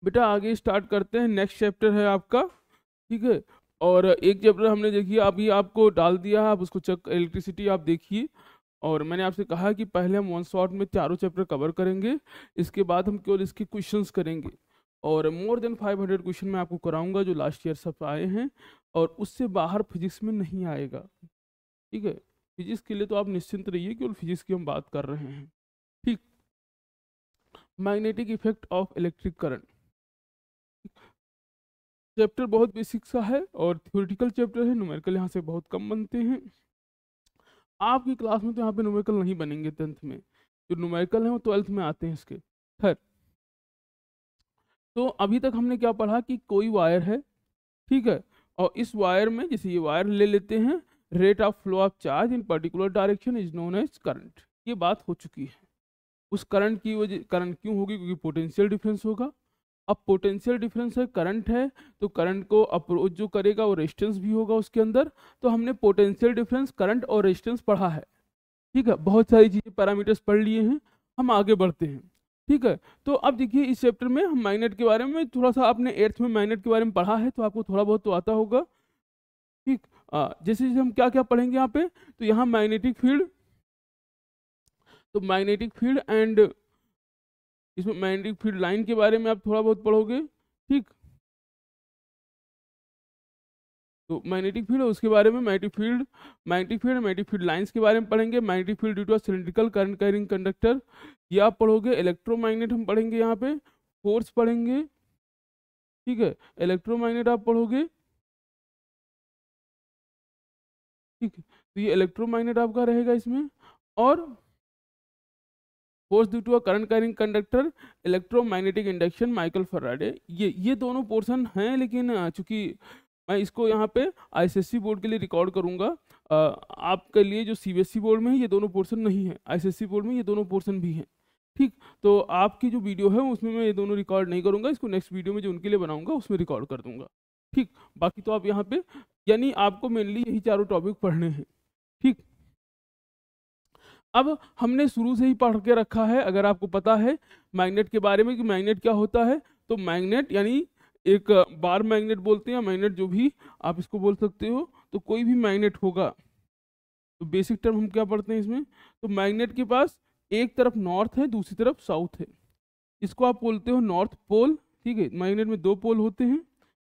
बेटा आगे स्टार्ट करते हैं, नेक्स्ट चैप्टर है आपका, ठीक है। और एक चैप्टर हमने देखिए अभी आपको डाल दिया है, आप उसको चेक, इलेक्ट्रिसिटी आप देखिए। और मैंने आपसे कहा कि पहले हम वन शॉट में चारों चैप्टर कवर करेंगे, इसके बाद हम केवल इसके क्वेश्चंस करेंगे। और मोर देन 500 क्वेश्चन मैं आपको कराऊंगा जो लास्ट ईयर सब आए हैं, और उससे बाहर फिजिक्स में नहीं आएगा, ठीक है। फिजिक्स के लिए तो आप निश्चिंत रहिए, केवल फिजिक्स की हम बात कर रहे हैं, ठीक। Magnetic effect of electric current chapter बहुत बेसिक सा है और थ्योरेटिकल चैप्टर है, न्यूमेरिकल यहाँ से बहुत कम बनते हैं। आपकी क्लास में तो यहाँ पे न्यूमेरिकल नहीं बनेंगे 10th में, जो न्यूमेरिकल है वो 12th में आते हैं इसके। खैर, तो अभी तक हमने क्या पढ़ा कि कोई वायर है, ठीक है, और इस वायर में जैसे ये वायर ले लेते हैं, rate of flow of charge in particular direction is known as current, ये बात हो चुकी है। उस करंट की वजह, करंट क्यों होगी, क्योंकि पोटेंशियल डिफरेंस होगा। अब पोटेंशियल डिफरेंस है, करंट है, तो करंट को अप्रोच जो करेगा वो रेजिस्टेंस भी होगा उसके अंदर। तो हमने पोटेंशियल डिफरेंस, करंट और रेजिस्टेंस पढ़ा है, ठीक है। बहुत सारी चीज़ें पैरामीटर्स पढ़ लिए हैं, हम आगे बढ़ते हैं, ठीक है। तो अब देखिए इस चैप्टर में हम मैग्नेट के बारे में थोड़ा सा, आपने 8th में मैग्नेट के बारे में पढ़ा है तो आपको थोड़ा बहुत तो आता होगा, ठीक। जैसे जैसे हम क्या क्या पढ़ेंगे यहाँ पे, तो यहाँ मैग्नेटिक फील्ड, तो मैग्नेटिक फील्ड एंड इसमें मैग्नेटिक फील्ड लाइन के बारे में आप थोड़ा बहुत पढ़ोगे, ठीक। तो मैग्नेटिक फील्ड और उसके बारे में मैग्नेटिक फील्ड लाइंस के बारे में पढ़ेंगे। Magnetic field due to cylindrical current carrying conductor, ये आप पढ़ोगे। इलेक्ट्रोमैग्नेट हम पढ़ेंगे यहाँ पे, फोर्स पढ़ेंगे, ठीक है। इलेक्ट्रोमैग्नेट आप पढ़ोगे, ठीक है। तो ये इलेक्ट्रोमैग्नेट आपका रहेगा इसमें। और force due to a current carrying conductor, electromagnetic induction, Michael Faraday, ये दोनों पोर्शन हैं। लेकिन चूंकि मैं इसको यहाँ पे आईसीएससी बोर्ड के लिए रिकॉर्ड करूँगा, आपके लिए जो सीबीएसई बोर्ड में है ये दोनों पोर्शन नहीं है, आईसीएससी बोर्ड में ये दोनों पोर्शन भी हैं, ठीक। तो आपकी जो वीडियो है उसमें मैं ये दोनों रिकॉर्ड नहीं करूँगा, इसको नेक्स्ट वीडियो में जो उनके लिए बनाऊंगा उसमें रिकॉर्ड कर दूंगा, ठीक। बाकी तो आप यहाँ पे, यानी आपको मेनली यही चारों टॉपिक पढ़ने हैं, ठीक। अब हमने शुरू से ही पढ़ के रखा है, अगर आपको पता है मैग्नेट के बारे में कि मैग्नेट क्या होता है, तो मैग्नेट यानी एक बार मैग्नेट बोलते हैं, मैग्नेट जो भी आप इसको बोल सकते हो, तो कोई भी मैग्नेट होगा, तो बेसिक टर्म हम क्या पढ़ते हैं इसमें, तो मैग्नेट के पास एक तरफ नॉर्थ है, दूसरी तरफ साउथ है, इसको आप बोलते हो नॉर्थ पोल, ठीक है। मैग्नेट में दो पोल होते हैं,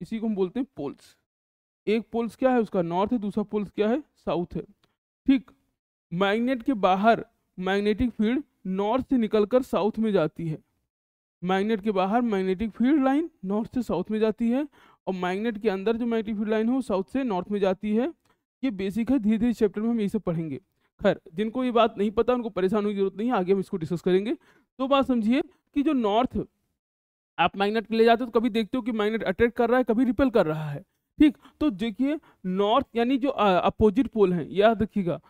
इसी को हम बोलते हैं पोल्स। एक पोल्स क्या है उसका नॉर्थ है, दूसरा पोल्स क्या है साउथ है, ठीक। मैग्नेट के बाहर मैग्नेटिक फील्ड नॉर्थ से निकलकर साउथ में जाती है, मैग्नेट के बाहर मैग्नेटिक फील्ड लाइन नॉर्थ से साउथ में जाती है, और मैग्नेट के अंदर जो मैग्नेटिक फील्ड लाइन है वो साउथ से नॉर्थ में जाती है। ये बेसिक है, धीरे धीरे चैप्टर में हम ये सब पढ़ेंगे। खैर, जिनको ये बात नहीं पता उनको परेशान होने की जरूरत नहीं है, आगे हम इसको डिस्कस करेंगे। तो बात समझिए कि जो नॉर्थ आप मैग्नेट ले जाते हो तो कभी देखते हो कि मैग्नेट अट्रैक्ट कर रहा है, कभी रिपेल कर रहा है, ठीक। तो देखिए नॉर्थ यानी जो अपोजिट पोल हैं, याद रखिएगा,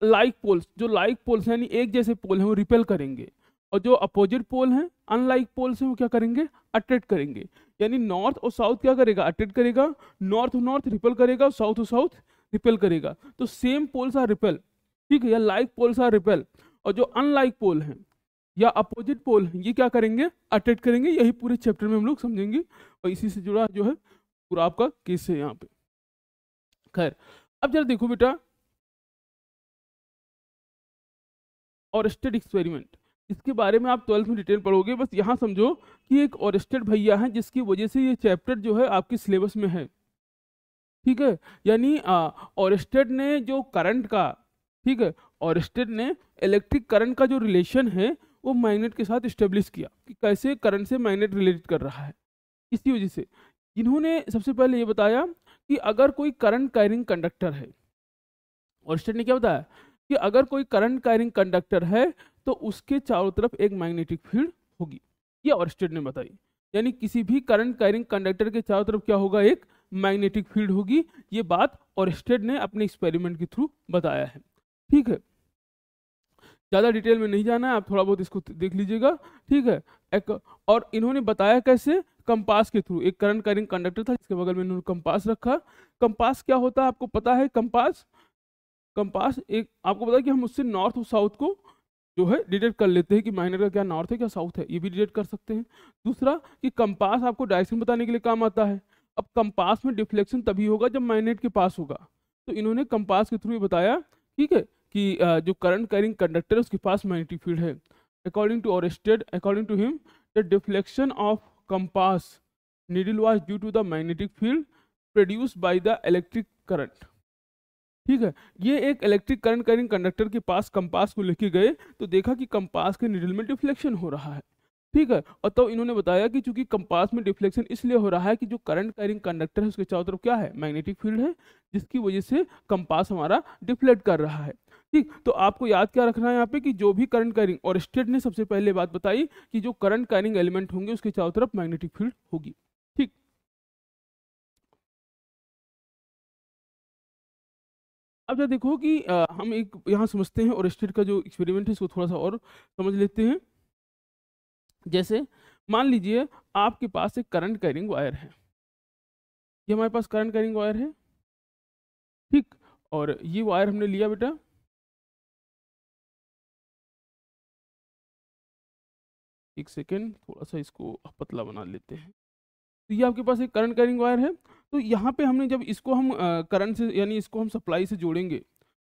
लाइक पोल्स, जो लाइक पोल्स यानी एक जैसे पोल हैं वो रिपेल करेंगे, और जो अपोजिट पोल हैं अनलाइक पोल्स हैं वो क्या करेंगे, अट्रैक्ट करेंगे। यानी नॉर्थ और साउथ क्या करेगा, अट्रैक्ट करेगा, नॉर्थ नॉर्थ रिपेल करेगा, साउथ साउथ रिपेल करेगा। तो सेम पोल्स आर रिपेल, ठीक है, या लाइक पोल्स आर रिपेल, और जो अनलाइक पोल हैं या अपोजिट पोल हैं ये क्या करेंगे, अट्रैक्ट करेंगे। यही पूरे चैप्टर में हम लोग समझेंगे, और इसी से जुड़ा जो है पूरा आपका केस है यहाँ पे। खैर, अब जरा देखो बेटा, ऑरस्टेड एक्सपेरिमेंट, इसके बारे में आप 12th में डिटेल पढ़ोगे। बस यहाँ समझो कि एक ऑरस्टेड भैया हैं जिसकी वजह से ये चैप्टर जो है आपके सिलेबस में है, ठीक है। यानी ऑरस्टेड ने जो करंट का, ठीक है, ऑरस्टेड ने इलेक्ट्रिक करंट का जो रिलेशन है वो मैग्नेट के साथ इस्टेब्लिश किया कि कैसे करंट से मैग्नेट रिलेट कर रहा है। इसी वजह से इन्होंने सबसे पहले ये बताया कि अगर कोई करंट कैरिंग कंडक्टर है, ऑरस्टेड ने क्या बताया कि अगर कोई करंट कैरिंग कंडक्टर है तो उसके चारों तरफ एक मैग्नेटिक फील्ड होगी, ये ऑरस्टेड ने बताई। यानी किसी भी करंट कैरिंग कंडक्टर के चारों तरफ क्या होगा, एक मैग्नेटिक फील्ड होगी। ये बात ऑरस्टेड ने अपने एक्सपेरिमेंट के थ्रू बताया है, ठीक है। ज़्यादा डिटेल में नहीं जाना है, आप थोड़ा बहुत इसको देख लीजिएगा, ठीक है। एक और इन्होंने बताया कैसे, कंपास के थ्रू। एक करंट कैरिंग कंडक्टर था जिसके बगल में इन्होंने कंपास रखा। कंपास क्या होता है आपको पता है, कंपास, कंपास एक आपको पता है कि हम उससे नॉर्थ और साउथ को जो है डिटेक्ट कर लेते हैं कि मैग्नेट का क्या नॉर्थ है क्या साउथ है, ये भी डिटेक्ट कर सकते हैं। दूसरा कि कंपास आपको डायरेक्शन बताने के लिए काम आता है। अब कंपास में डिफ्लेक्शन तभी होगा जब मैग्नेट के पास होगा, तो इन्होंने कंपास के थ्रू ये बताया, ठीक है, कि जो करंट कैरिंग कंडक्टर है उसके पास मैग्नेटिक फील्ड है। According to Oersted, according to him, the deflection of compass needle was due to the magnetic field produced by the electric current. ठीक है, ये एक इलेक्ट्रिक करंट कैरिंग कंडक्टर के पास compass को लेके गए तो देखा कि कंपास के नीडल में डिफ्लेक्शन हो रहा है। ठीक है, और तो इन्होंने बताया कि चूंकि कंपास में डिफ्लेक्शन इसलिए हो रहा है कि जो करंट कैरिंग कंडक्टर है उसके चारों तरफ क्या है, मैग्नेटिक फील्ड है, जिसकी वजह से कंपास हमारा डिफ्लेक्ट कर रहा है। ठीक, तो आपको याद क्या रखना है यहाँ पे कि जो भी करंट कैरिंग, और स्टेट ने सबसे पहले बात बताई कि जो करंट कैरिंग एलिमेंट होंगे उसके चारों तरफ मैग्नेटिक फील्ड होगी। ठीक, अब जब देखो कि हम एक यहाँ समझते हैं और स्टेट का जो एक्सपेरिमेंट है इसको थोड़ा सा और समझ लेते हैं। जैसे मान लीजिए आपके पास एक करंट कैरिंग वायर है, ये हमारे पास करंट कैरिंग वायर है। ठीक, और ये वायर हमने लिया बेटा, एक सेकेंड थोड़ा सा इसको पतला बना लेते हैं। तो ये आपके पास एक करंट कैरिंग वायर है, तो यहाँ पे हमने जब इसको हम करंट से यानी इसको हम सप्लाई से जोड़ेंगे,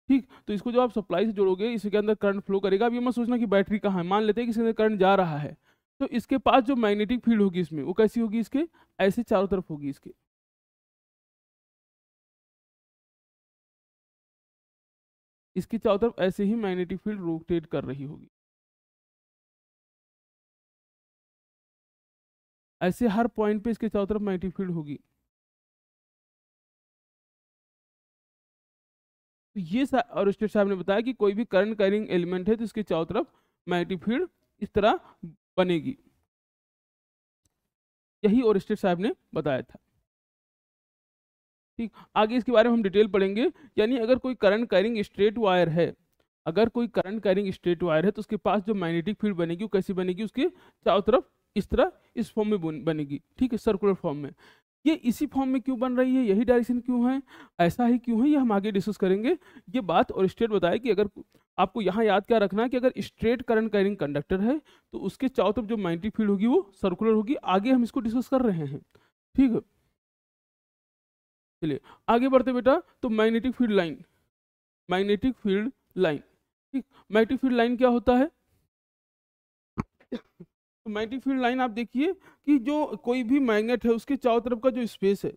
ठीक, तो इसको जब आप सप्लाई से जोड़ोगे इसके अंदर करंट फ्लो करेगा। अब ये मत सोचना कि बैटरी कहाँ है, मान लेते हैं कि इसके अंदर करंट जा रहा है, तो इसके पास जो मैग्नेटिक फील्ड होगी इसमें वो कैसी होगी, इसके ऐसे चारों तरफ होगी, इसके चारों तरफ ऐसे ही मैग्नेटिक फील्ड रोटेट कर रही होगी, ऐसे हर पॉइंट पे इसके चारों तरफ मैग्नेटिक फील्ड होगी। तो ये और स्टेट साहब ने बताया कि कोई भी करंट कैरिंग एलिमेंट है तो इसके चारों तरफ मैग्नेटिक फील्ड इस तरह बनेगी, यही और स्टेट साहब ने बताया था। ठीक, आगे इसके बारे में हम डिटेल पढ़ेंगे। यानी अगर कोई करंट कैरिंग स्ट्रेट वायर है, अगर कोई करंट कैरिंग स्ट्रेट वायर है तो उसके पास जो मैग्नेटिक फील्ड बनेगी वो कैसी बनेगी, उसके चारों तरफ इस तरह इस फॉर्म में बनेगी। ठीक है, सर्कुलर फॉर्म में। ये इसी फॉर्म में क्यों बन रही है, यही डायरेक्शन क्यों है, ऐसा ही क्यों है, ये हम आगे डिस्कस करेंगे। ये बात और स्टेट बताए कि अगर आपको यहाँ याद क्या रखना है कि अगर स्ट्रेट करंट कैरिंग कंडक्टर है तो उसके चारों तरफ जो मैग्नेटिक फील्ड होगी वो सर्कुलर होगी। आगे हम इसको डिस्कस कर रहे हैं। ठीक है, चलिए आगे बढ़ते बेटा। तो magnetic field line, magnetic field line, ठीक, मैग्नेटिक फील्ड लाइन क्या होता है? तो मैग्नेटिक फील्ड लाइन आप देखिए कि जो कोई भी मैग्नेट है उसके चारों तरफ का जो स्पेस है,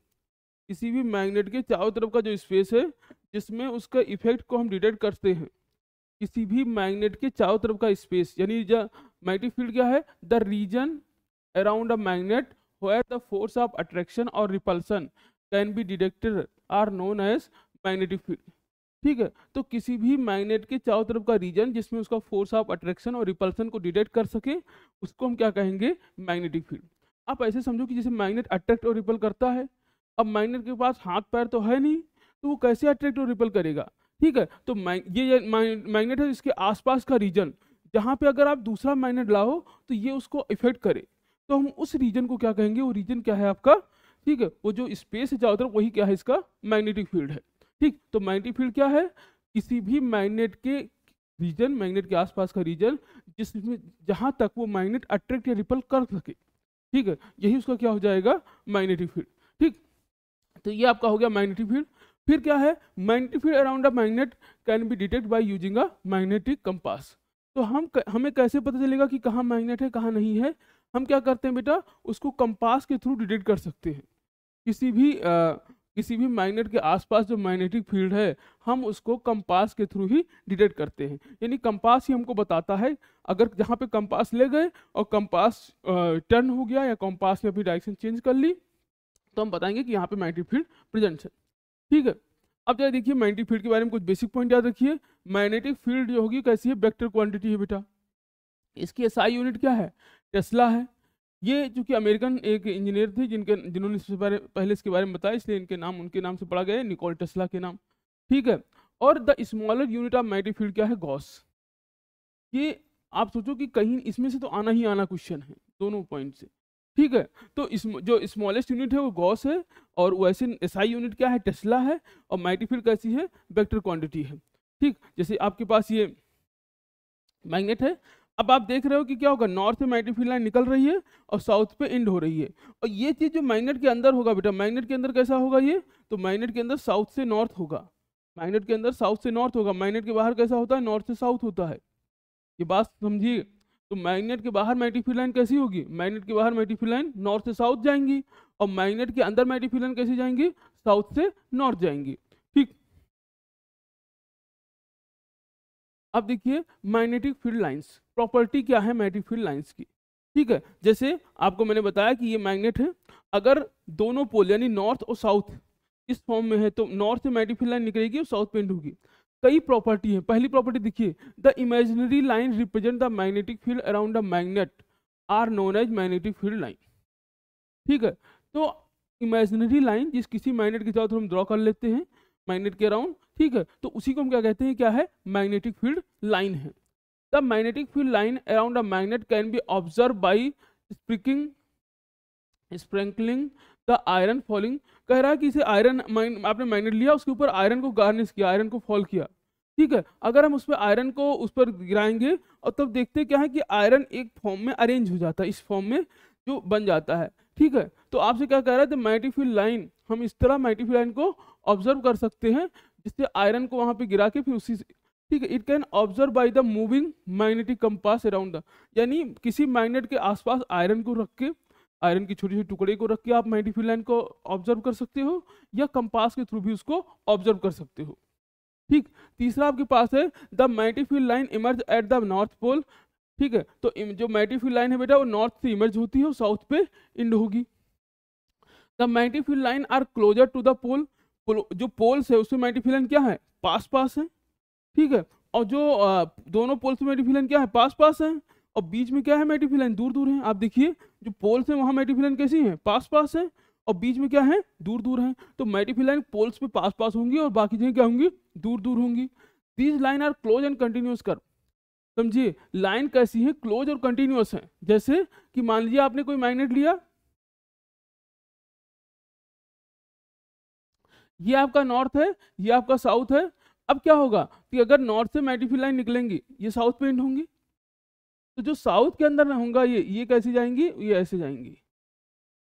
किसी भी मैग्नेट के चारों तरफ का जो स्पेस है जिसमें उसका इफेक्ट को हम डिटेक्ट करते हैं, किसी भी मैग्नेट के चारों तरफ का स्पेस, यानी मैग्नेटिक फील्ड क्या है, the region around a magnet where the force of attraction और repulsion can be detected are known as magnetic field. ठीक है, तो किसी भी मैग्नेट के चारों तरफ का रीजन जिसमें उसका फोर्स ऑफ अट्रैक्शन और रिपल्सन को डिटेक्ट कर सके उसको हम क्या कहेंगे, मैग्नेटिक फील्ड। आप ऐसे समझो कि जैसे मैग्नेट अट्रैक्ट और रिपल करता है, अब मैग्नेट के पास हाथ पैर तो है नहीं, तो वो कैसे अट्रैक्ट और रिपल करेगा? ठीक है, तो ये मैग्नेट है, इसके आसपास का रीजन जहाँ पे अगर आप दूसरा मैग्नेट लाओ तो ये उसको इफेक्ट करे, तो हम उस रीजन को क्या कहेंगे, वो रीजन क्या है आपका, ठीक है, वो जो स्पेस है चारों तरफ वही क्या है, इसका मैग्नेटिक फील्ड है। ठीक, तो मैग्नेटिक फील्ड क्या है, किसी भी मैग्नेट के रीजन, मैग्नेट के आसपास का रीजन जिसमें जहां तक वो मैग्नेट अट्रैक्ट या रिपल कर सके, ठीक है, यही उसका क्या हो जाएगा, मैग्नेटिक फील्ड। ठीक, तो ये आपका हो गया मैग्नेटिक फील्ड। फिर क्या है, magnetic field around a magnet can be detect by using a magnetic compass. तो हमें कैसे पता चलेगा कि कहाँ मैग्नेट है कहाँ नहीं है? हम क्या करते हैं बेटा, उसको कंपास के थ्रू डिटेक्ट कर सकते हैं। किसी भी मैग्नेट के आसपास जो मैग्नेटिक फील्ड है हम उसको कंपास के थ्रू ही डिटेक्ट करते हैं। यानी कंपास ही हमको बताता है, अगर जहाँ पे कंपास ले गए और कंपास टर्न हो गया या कंपास ने अपनी डायरेक्शन चेंज कर ली तो हम बताएंगे कि यहाँ पे मैग्नेटिक फील्ड प्रेजेंट है। ठीक है, अब जरा देखिए मैग्नेटिक फील्ड के बारे में कुछ बेसिक पॉइंट याद रखिए। मैग्नेटिक फील्ड जो होगी कैसी है, वेक्टर क्वांटिटी है बेटा। इसकी एसआई यूनिट क्या है, टेस्ला है। ये चूंकि अमेरिकन एक इंजीनियर थे जिन्होंने इससे पहले इसके बारे में बताया, इसलिए इनके नाम उनके नाम से पढ़ा गया है, निकोल टेस्ला के नाम। ठीक है, और the smaller unit of magnetic field क्या है, गॉस। ये आप सोचो कि कहीं इसमें से तो आना ही आना क्वेश्चन है दोनों पॉइंट से। ठीक है, तो जो स्मॉलेस्ट यूनिट है वो गॉस है, और वैसे एसआई यूनिट क्या है, टेस्ला है, और मैग्नेटिक फील्ड कैसी है, वेक्टर क्वांटिटी है। ठीक, जैसे आपके पास ये मैग्नेट है। अब आप देख रहे हो कि क्या होगा, नॉर्थ से मैग्नेटिक फील्ड लाइन निकल रही है और साउथ पे एंड हो रही है। और ये चीज जो मैग्नेट के अंदर होगा बेटा, मैग्नेट के अंदर कैसा होगा ये, तो मैग्नेट के अंदर साउथ से नॉर्थ होगा, मैग्नेट के अंदर साउथ से नॉर्थ होगा। मैग्नेट के बाहर कैसा होता है, नॉर्थ से साउथ होता है। ये बात समझिए। तो मैग्नेट के बाहर मैग्नेटिक फील्ड लाइन कैसी होगी, मैग्नेट के बाहर मैग्नेटिक फील्ड लाइन नॉर्थ से साउथ जाएंगी, और मैग्नेट के अंदर मैग्नेटिक फील्ड लाइन कैसी जाएंगी, साउथ से नॉर्थ जाएंगी। ठीक, अब देखिए मैग्नेटिक फील्ड लाइंस, प्रॉपर्टी क्या है मैग्नेटिक फील्ड लाइंस की। ठीक है, जैसे आपको मैंने बताया कि ये मैग्नेट है, अगर दोनों पोल यानी नॉर्थ और साउथ इस फॉर्म में है तो नॉर्थ से मैग्नेटिक फील्ड लाइन निकलेगी और साउथ पे एंड होगी। कई प्रॉपर्टी है। पहली प्रॉपर्टी देखिए, the imaginary line represent the magnetic field around the magnet are known as magnetic field line. ठीक है, तो इमेजिनरी लाइन जिस किसी मैग्नेट के साथ हम ड्रॉ कर लेते हैं मैग्नेट के अराउंड, ठीक है, तो उसी को हम क्या कहते हैं, क्या है, मैग्नेटिक फील्ड लाइन है। The magnetic field line around a magnet can be observe by sprinkling the iron falling. कह रहा है कि इसे आयरन, आपने मैग्नेट लिया उसके ऊपर आयरन को गार्निश किया, आयरन को फॉल किया। ठीक है, अगर हम उस पर आयरन को उस पर गिराएंगे और तब देखते क्या है कि आयरन एक फॉर्म में अरेंज हो जाता है, इस फॉर्म में जो बन जाता है। ठीक है, तो आपसे क्या कह रहा है, मैग्नेटिक फील्ड लाइन, हम इस तरह मैग्नेटिक फील्ड लाइन को ऑब्जर्व कर सकते हैं जिससे आयरन को वहां पे गिरा के फिर उसी से, ठीक है, it can observe by the moving magnetic compass around the, यानी किसी मैग्नेट के आसपास आयरन को रख के, आयरन की छोटी छोटी टुकड़े को रख के आप मैग्नेटिक फील्ड लाइन को ऑब्जर्व कर सकते हो, या कंपास के थ्रू भी उसको ऑब्जर्व कर सकते हो। ठीक, तीसरा आपके पास है the magnetic field line emerge at the north pole. ठीक है, तो जो मैग्नेटिक फील्ड लाइन है बेटा वो नॉर्थ से इमर्ज होती है और साउथ पे एंड होगी। The magnetic field line are closer to the pole, जो पोल्स है उसमें मैग्नेटिक फील्ड लाइन क्या है, पास पास है। ठीक है, और जो दोनों पोल्स में मैग्नेटिक फील्ड लाइन क्या है, पास पास है, और बीच में क्या है, मैग्नेटिक फील्ड लाइन दूर दूर है। आप देखिए जो पोल्स है वहां मैग्नेटिक फील्ड लाइन कैसी है, पास पास है, और बीच में क्या है, दूर दूर है। तो मैग्नेटिक फील्ड लाइन पोल्स पे पास पास होंगी और बाकी जगह क्या होंगी, दूर दूर होंगी। These line are close and continuous curve. समझिए लाइन कैसी है, क्लोज और कंटिन्यूस है। जैसे कि मान लीजिए आपने कोई मैग्नेट लिया, ये आपका नॉर्थ है, ये आपका साउथ है। अब क्या होगा कि अगर नॉर्थ से मैग्नेटिक फील्ड लाइन निकलेंगी, ये साउथ पे एंड होंगी, तो जो साउथ के अंदर होगा ये कैसे जाएंगी, ये ऐसे जाएंगी।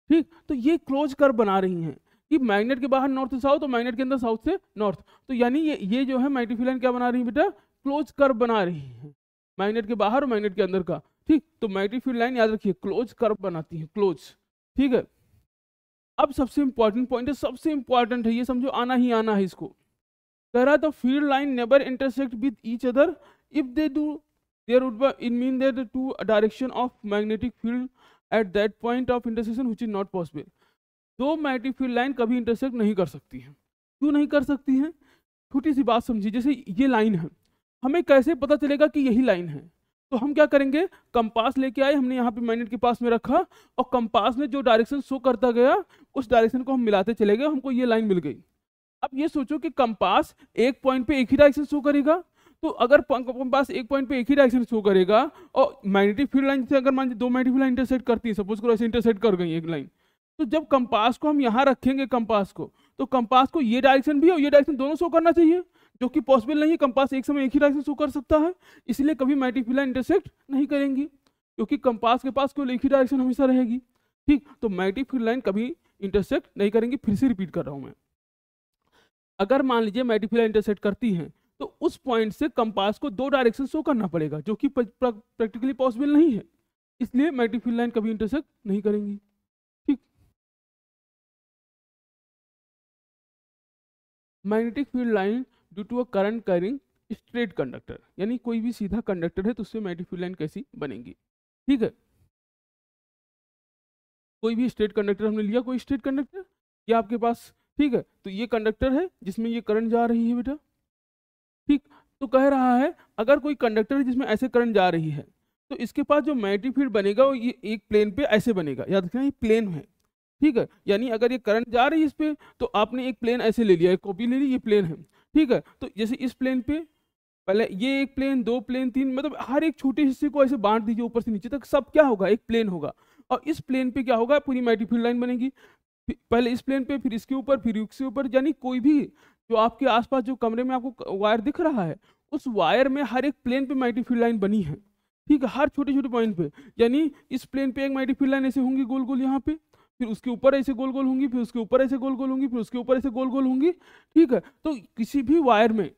ठीक, तो ये क्लोज कर्व बना रही हैं कि मैग्नेट के बाहर नॉर्थ से साउथ और मैग्नेट के अंदर साउथ से नॉर्थ। तो यानी ये जो है मैग्नेटिक फील्ड लाइन क्या बना रही है बेटा, क्लोज कर्व बना रही है, मैग्नेट के बाहर और मैग्नेट के अंदर का। ठीक, तो मैग्नेटिक फील्ड लाइन याद रखिए क्लोज कर्व बनाती है, क्लोज। ठीक है, अब सबसे इंपॉर्टेंट पॉइंट है, सबसे इंपॉर्टेंट है, ये समझो आना ही आना है इसको। कह रहा था field line never intersect with each other, if they do there would be, it mean that two direction of magnetic field at that point of intersection which is not possible. दो मैग्नेटिक फील्ड लाइन कभी intersect नहीं कर सकती हैं। क्यों नहीं कर सकती हैं, छोटी सी बात समझिए। जैसे ये लाइन है, हमें कैसे पता चलेगा कि यही लाइन है, तो हम क्या करेंगे, कंपास लेके आए, हमने यहाँ पे मैग्नेट के पास में रखा, और कंपास में जो डायरेक्शन शो करता गया उस डायरेक्शन को हम मिलाते चले गए, हमको ये लाइन मिल गई। अब ये सोचो कि कंपास एक पॉइंट पे एक ही डायरेक्शन शो करेगा, तो अगर कंपास एक पॉइंट पे एक ही डायरेक्शन शो करेगा और मैग्नेटिक फील्ड लाइन से अगर मान लीजिए दो मैग्नेटिक फील्ड लाइन इंटरसेक्ट करती है, सपोज करो ऐसे इंटरसेक्ट कर गई एक लाइन, तो जब कंपास को हम यहाँ रखेंगे कंपास को, तो कंपास को ये डायरेक्शन भी और ये डायरेक्शन दोनों शो करना चाहिए, जो कि पॉसिबल नहीं है। कंपास एक समय एक ही डायरेक्शन शो कर सकता है, इसलिए कभी मैग्नेटिक फील्ड लाइन इंटरसेक्ट नहीं करेंगी, क्योंकि कंपास के पास केवल एक ही डायरेक्शन हमेशा रहेगी। ठीक, तो मैग्नेटिक फील्ड लाइन कभी इंटरसेक्ट नहीं करेंगी। फिर से रिपीट कर रहा हूं मैं, अगर मान लीजिए मैग्नेटिक फील्ड लाइन इंटरसेक्ट करती हैं, तो उस पॉइंट से कंपास को दो डायरेक्शन शो करना पड़ेगा, जो कि प्रैक्टिकली पॉसिबल नहीं है, इसलिए मैग्नेटिक फील्ड लाइन कभी इंटरसेक्ट नहीं करेंगी। ठीक, magnetic field line due to a current carrying straight conductor, यानी कोई भी सीधा कंडक्टर है तो उससे मैग्नेटिक फील्ड लाइन कैसी बनेगी। ठीक है, कोई भी स्ट्रेट कंडक्टर हमने लिया, कोई स्ट्रेट कंडक्टर ये आपके पास, ठीक है, तो ये कंडक्टर है जिसमें ये करंट जा रही है बेटा। ठीक, तो कह रहा है अगर कोई कंडक्टर है जिसमें ऐसे करंट जा रही है, तो इसके पास जो मैग्नेटिक फील्ड बनेगा वो ये एक प्लेन पे ऐसे बनेगा, याद रखना ये प्लेन है। ठीक है, यानी अगर ये करंट जा रही है इस पे, तो आपने एक प्लेन ऐसे ले लिया, एक कॉपी ले ली, ये प्लेन है। ठीक है, तो जैसे इस प्लेन पे पहले ये एक प्लेन, दो प्लेन, तीन, मतलब हर एक छोटे हिस्से को ऐसे बांट दीजिए ऊपर से नीचे तक, सब क्या होगा, एक प्लेन होगा। और इस प्लेन पे क्या होगा, पूरी मैग्नेटिक फील्ड लाइन बनेगी, पहले इस प्लेन पे, फिर इसके ऊपर, फिर इसके ऊपर, यानी कोई भी जो आपके आसपास जो कमरे में आपको वायर दिख रहा है उस वायर में हर एक प्लेन पे मैग्नेटिक फील्ड लाइन बनी है, ठीक है, हर छोटे छोटे पॉइंट पे। यानी इस प्लेन पे एक मैग्नेटिक फील्ड लाइन ऐसे होंगी गोल गोल यहाँ पे, फिर उसके ऊपर ऐसे गोल गोल होंगी, फिर उसके ऊपर ऐसे गोल गोल होंगी, फिर उसके ऊपर ऐसे गोल गोल होंगी, ठीक है। तो किसी भी वायर में,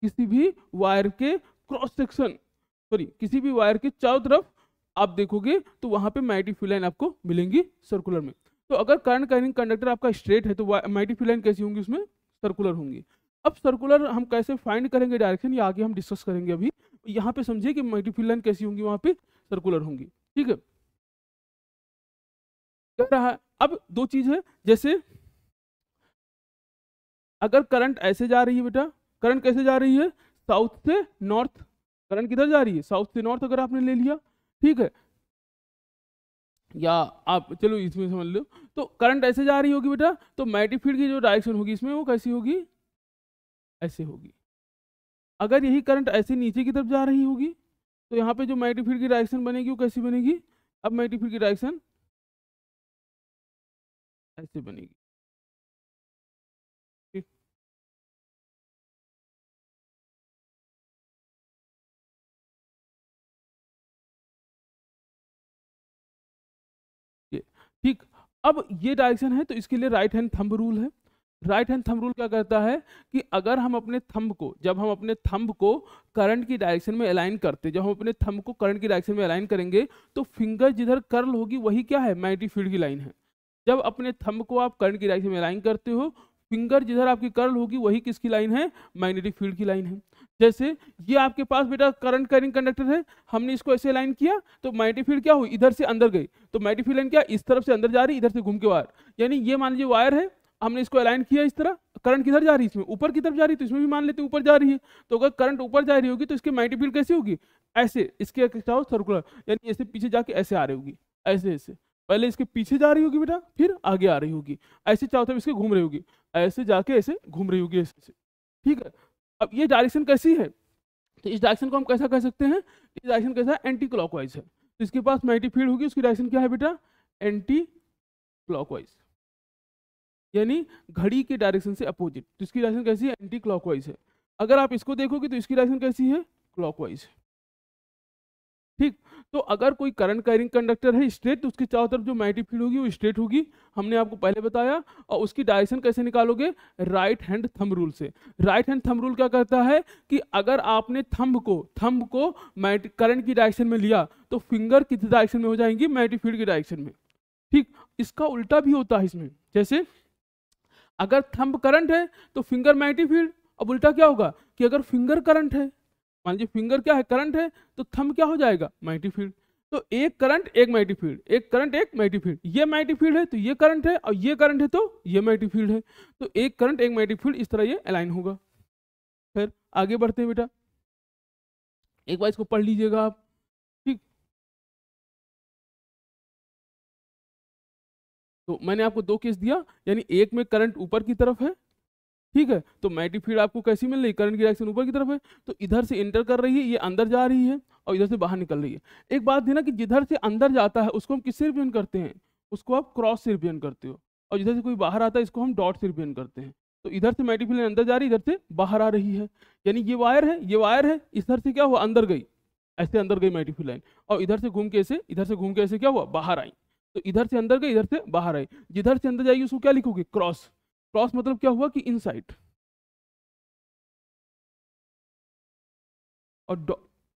किसी भी वायर के क्रॉस सेक्शन, सॉरी किसी भी वायर के चारों तरफ आप देखोगे तो वहां पे मैग्नेटिक फील्ड लाइन आपको मिलेंगी सर्कुलर में। तो अगर करंट कैरिंग कंडक्टर आपका स्ट्रेट है तो मैग्नेटिक फील्ड लाइन कैसी होंगी उसमें, सर्कुलर होंगी। अब सर्कुलर हम कैसे फाइंड करेंगे डायरेक्शन, ये आगे हम डिस्कस करेंगे। अभी यहाँ पे समझिए कि मैग्नेटिक फील्ड लाइन कैसी होंगी, वहां पे सर्कुलर होंगी, ठीक है। क्या रहा है, अब दो चीज है, जैसे अगर करंट ऐसे जा रही है बेटा, करंट कैसे जा रही है, साउथ से नॉर्थ, करंट किधर जा रही है, साउथ से नॉर्थ अगर आपने ले लिया, ठीक है, या आप चलो इसमें समझ लो, तो करंट ऐसे जा रही होगी बेटा, तो मैग्नेटिक फील्ड की जो डायरेक्शन होगी इसमें वो कैसी होगी, ऐसे होगी। अगर यही करंट ऐसे नीचे की तरफ जा रही होगी तो यहाँ पे जो मैग्नेटिक फील्ड की डायरेक्शन बनेगी वो कैसी बनेगी, अब मैग्नेटिक फील्ड की डायरेक्शन ऐसे बनेगी, ठीक है, ठीक। अब ये डायरेक्शन है तो इसके लिए राइट हैंड थंब रूल है। राइट हैंड थंब रूल क्या कहता है कि अगर हम अपने थंब को, जब हम अपने थंब को करंट की डायरेक्शन में अलाइन करते, जब हम अपने थंब को करंट की डायरेक्शन में अलाइन करेंगे तो फिंगर जिधर कर्ल होगी वही क्या है, मैग्नेटिक फील्ड की लाइन है। जब अपने थंब को आप करंट की डायरेक्शन में अलाइन करते हो, फिंगर जिधर आपकी कर्ल होगी वही किसकी लाइन है, मैग्नेटिक फील्ड की लाइन है। जैसे ये आपके पास बेटा करंट कैरिंग कंडक्टर है, हमने इसको ऐसे अलाइन किया तो मैग्नेटिक फील्ड क्या हुई, इधर से अंदर गई, तो मैग्नेटिक फील्ड लाइन क्या, इस तरफ से अंदर जा रही, इधर से घूम के बाहर। यानी ये मान लीजिए वायर है, हमने इसको अलाइन किया इस तरह, करंट किधर जा रही है, इसमें ऊपर की तरफ जा रही है, तो इसमें भी मान लेते हैं ऊपर जा रही है। तो अगर करंट ऊपर जा रही होगी तो इसकी मैग्नेटिक फील्ड कैसी होगी, ऐसे, इसके सर्कुलर, यानी ऐसे पीछे जाके ऐसे आ रही होगी, ऐसे ऐसे, पहले इसके पीछे जा रही होगी बेटा, फिर आगे आ रही होगी, ऐसे चारों तरफ इसके घूम रही होगी, ऐसे जाके ऐसे घूम रही होगी, ऐसे ऐसे, ठीक है। अब ये डायरेक्शन कैसी है, तो इस डायरेक्शन को हम कैसा कह सकते हैं, इस डायरेक्शन कैसा, एंटी क्लॉकवाइज है। तो इसके पास मैग्नेटिक फील्ड होगी, उसकी डायरेक्शन क्या है बेटा, एंटी क्लॉकवाइज, यानी घड़ी के डायरेक्शन से अपोजिट। तो इसकी डायरेक्शन कैसी है, एंटी क्लॉकवाइज है। अगर आप इसको देखोगे तो इसकी डायरेक्शन कैसी है, क्लॉकवाइज, ठीक। तो अगर कोई करंट कैरिंग कंडक्टर है स्ट्रेट, तो उसके चारों तरफ जो मैग्नेटिक फील्ड होगी वो स्ट्रेट होगी, हमने आपको पहले बताया। और उसकी डायरेक्शन कैसे निकालोगे, राइट हैंड थंब रूल से। राइट हैंड थंब रूल क्या कहता है कि अगर आपने थंब को करंट की डायरेक्शन में लिया तो फिंगर किस डायरेक्शन में हो जाएंगी, मैग्नेटिक फील्ड की डायरेक्शन में, ठीक। इसका उल्टा भी होता है इसमें, जैसे अगर थंब करंट है तो फिंगर मैग्नेटिक फील्ड। अब उल्टा क्या होगा कि अगर फिंगर करंट है, मान लीजिए फिंगर क्या है, करंट है, तो थंब क्या हो जाएगा, मैग्नेटिक फील्ड। तो एक करंट एक मैग्नेटिक फील्ड, एक करंट एक मैग्नेटिक फील्ड, ये मैग्नेटिक फील्ड है तो ये करंट है, और ये करंट है तो ये मैग्नेटिक फील्ड है। तो एक करंट एक मैग्नेटिक फील्ड, इस तरह ये अलाइन होगा। फिर आगे बढ़ते हैं बेटा, एक बार इसको पढ़ लीजिएगा आप, ठीक। तो मैंने आपको दो केस दिया, यानी एक में करंट ऊपर की तरफ है, ठीक है, तो मैग्नेटिक फील्ड आपको कैसी मिल रही है, करंट की डायरेक्शन ऊपर की तरफ है, तो इधर से इंटर कर रही है, ये अंदर जा रही है, और इधर से बाहर निकल रही है। एक बात है ना कि जिधर से अंदर जाता है उसको हम किससे रिप्रेजेंट करते हैं, उसको आप क्रॉस से रिप्रेजेंट करते हो, और जिधर से कोई बाहर आता है इसको हम डॉट से रिप्रेजेंट करते हैं। तो इधर से मैग्नेटिक फील्ड अंदर जा रही है, इधर से बाहर आ रही है, यानी ये वायर है, ये वायर है, इधर से क्या हुआ, अंदर गई, ऐसे अंदर गई मैग्नेटिक फील्ड लाइन, और इधर से घूम के ऐसे, इधर से घूम के ऐसे क्या हुआ, बाहर आई। तो इधर से अंदर गई, इधर से बाहर आई, जिधर से अंदर जाएगी उसको क्या लिखोगे, क्रॉस। क्रॉस मतलब क्या हुआ कि इनसाइड, और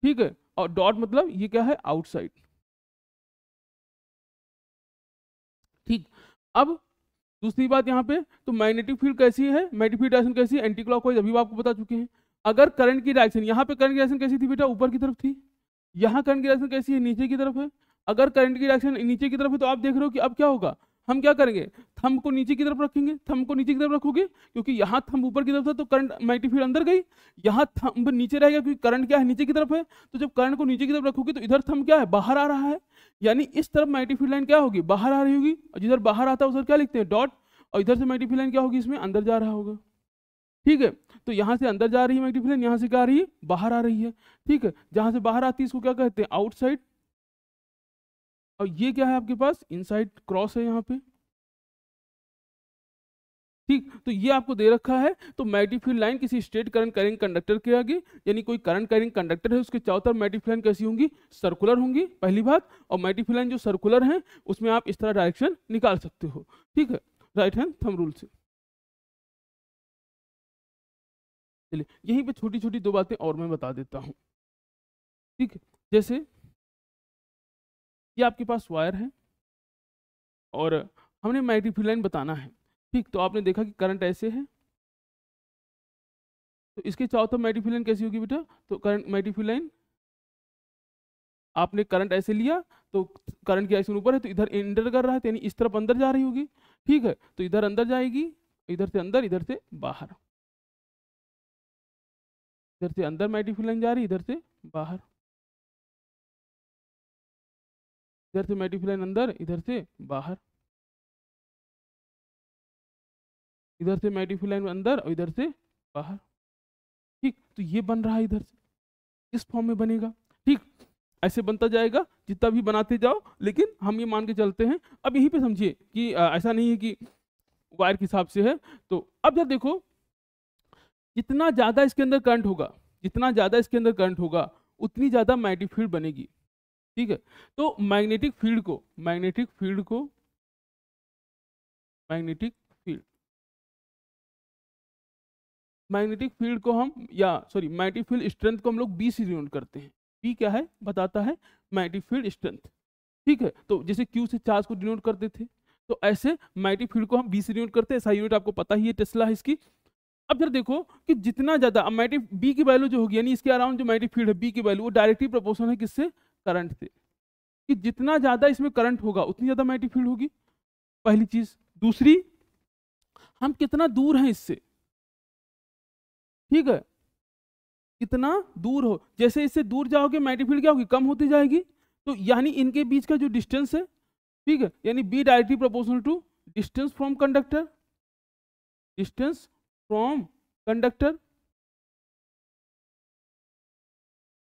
ठीक है, और डॉट मतलब ये क्या है, आउटसाइड, ठीक। अब दूसरी बात यहाँ पे, तो मैग्नेटिक फील्ड कैसी है, मैग्नेटिक फील्ड डायरेक्शन कैसी है, एंटी क्लॉकवाइज, अभी आपको बता चुके हैं। अगर करंट की डायरेक्शन, यहाँ पे करंट की डायरेक्शन कैसी थी बेटा, ऊपर की तरफ थी, यहाँ करंट की डायरेक्शन कैसी है, नीचे की तरफ है। अगर करंट की डायरेक्शन नीचे की तरफ है तो आप देख रहे हो कि अब क्या होगा, हम क्या करेंगे, थंब को नीचे की तरफ रखेंगे, थंब को नीचे की तरफ रखोगे क्योंकि यहाँ थंब ऊपर की तरफ था तो करंट मैग्नेटिक फील्ड अंदर गई, यहाँ थंब नीचे रहेगा क्योंकि करंट क्या है, नीचे की तरफ है। तो जब करंट को नीचे की तरफ रखोगे तो इधर थंब क्या है, बाहर आ रहा है, यानी इस तरफ मैग्नेटिक फील्ड लाइन क्या होगी, बाहर आ रही होगी, और जिधर बाहर आता है उधर क्या लिखते हैं, डॉट, और इधर से मैग्नेटिक फील्ड लाइन क्या होगी, इसमें अंदर जा रहा होगा, ठीक है। तो यहाँ से अंदर जा रही है मैग्नेटिक फील्ड लाइन, यहाँ से क्या आ रही है, बाहर आ रही है, ठीक है। जहाँ से बाहर आती है इसको क्या कहते हैं, आउटसाइड, और ये क्या है आपके पास, इनसाइड क्रॉस है यहाँ पे, ठीक, तो ये आपको दे रखा है। तो मैग्नेटिक फील्ड लाइन किसी स्ट्रेट करंट कैरिंग कंडक्टर के आगे, यानी कोई करंट कैरिंग कंडक्टर है उसके चारों तरफ मैग्नेटिक फील्ड लाइन कैसी होंगी, सर्कुलर होंगी, पहली बात। और मैग्नेटिक फील्ड लाइन जो सर्कुलर है उसमें आप इस तरह डायरेक्शन निकाल सकते हो, ठीक है, राइट हैंड थंब रूल से। चलिए यहीं पे छोटी छोटी दो बातें और मैं बता देता हूँ, ठीक है। जैसे ये आपके पास वायर है और हमने मैग्नेटिक फील्ड लाइन बताना है, ठीक। तो आपने देखा कि करंट ऐसे है, तो इसके चारों तरफ मैग्नेटिक फील्ड लाइन कैसी होगी बेटा, तो करंट मैग्नेटिक फील्ड लाइन, आपने करंट ऐसे लिया तो करंट की डायरेक्शन ऊपर है तो इधर इंटर कर रहा है, तो यानी इस तरफ अंदर जा रही होगी, ठीक है। तो इधर अंदर जाएगी, इधर से अंदर, इधर से बाहर, इधर से अंदर मैग्नेटिक फील्ड लाइन जा रही, इधर से बाहर, इधर से मैग्नेटिक फील्ड लाइन अंदर, इधर से बाहर, इधर से मैग्नेटिक फील्ड लाइन अंदर और इधर से बाहर, ठीक। तो ये बन रहा है इधर से, इस फॉर्म में बनेगा, ठीक। ऐसे बनता जाएगा जितना भी बनाते जाओ, लेकिन हम ये मान के चलते हैं। अब यहीं पे समझिए कि ऐसा नहीं है कि वायर के हिसाब से है। तो अब जब देखो जितना ज्यादा इसके अंदर करंट होगा, जितना ज्यादा इसके अंदर करंट होगा उतनी ज्यादा मैग्नेटिक फील्ड बनेगी, ठीक है। तो मैग्नेटिक फील्ड को, मैग्नेटिक फील्ड को, मैग्नेटिक फील्ड, मैग्नेटिक फील्ड को हम, या सॉरी मैग्नेटिक फील्ड स्ट्रेंथ को हम लोग बी से डिनोट करते हैं। बी क्या है बताता है मैग्नेटिक फील्ड स्ट्रेंथ, ठीक है। तो जैसे क्यू से चार्ज को डिनोट करते थे, तो ऐसे मैग्नेटिक फील्ड को हम बी से डिनोट करते हैं। ऐसा यूनिट आपको पता ही है, टेस्ला है इसकी। अब जरा देखो कि जितना ज्यादा मैग्नेटिक बी की वैल्यू जो होगी, यानी इसके अराउंड जो मैग्नेटिक फील्ड है बी की वैल्यू, वो डायरेक्टली प्रोपोर्शनल है किससे, करंट से। कि जितना ज्यादा इसमें करंट होगा उतनी ज्यादा मैग्नेटिक फील्ड होगी, पहली चीज। दूसरी, हम कितना दूर हैं इससे, ठीक है, कितना दूर हो, जैसे इससे दूर जाओगे मैग्नेटिक फील्ड क्या होगी, कम होती जाएगी। तो यानी इनके बीच का जो डिस्टेंस है, ठीक है, यानी B directly proportional to distance from conductor, distance from conductor.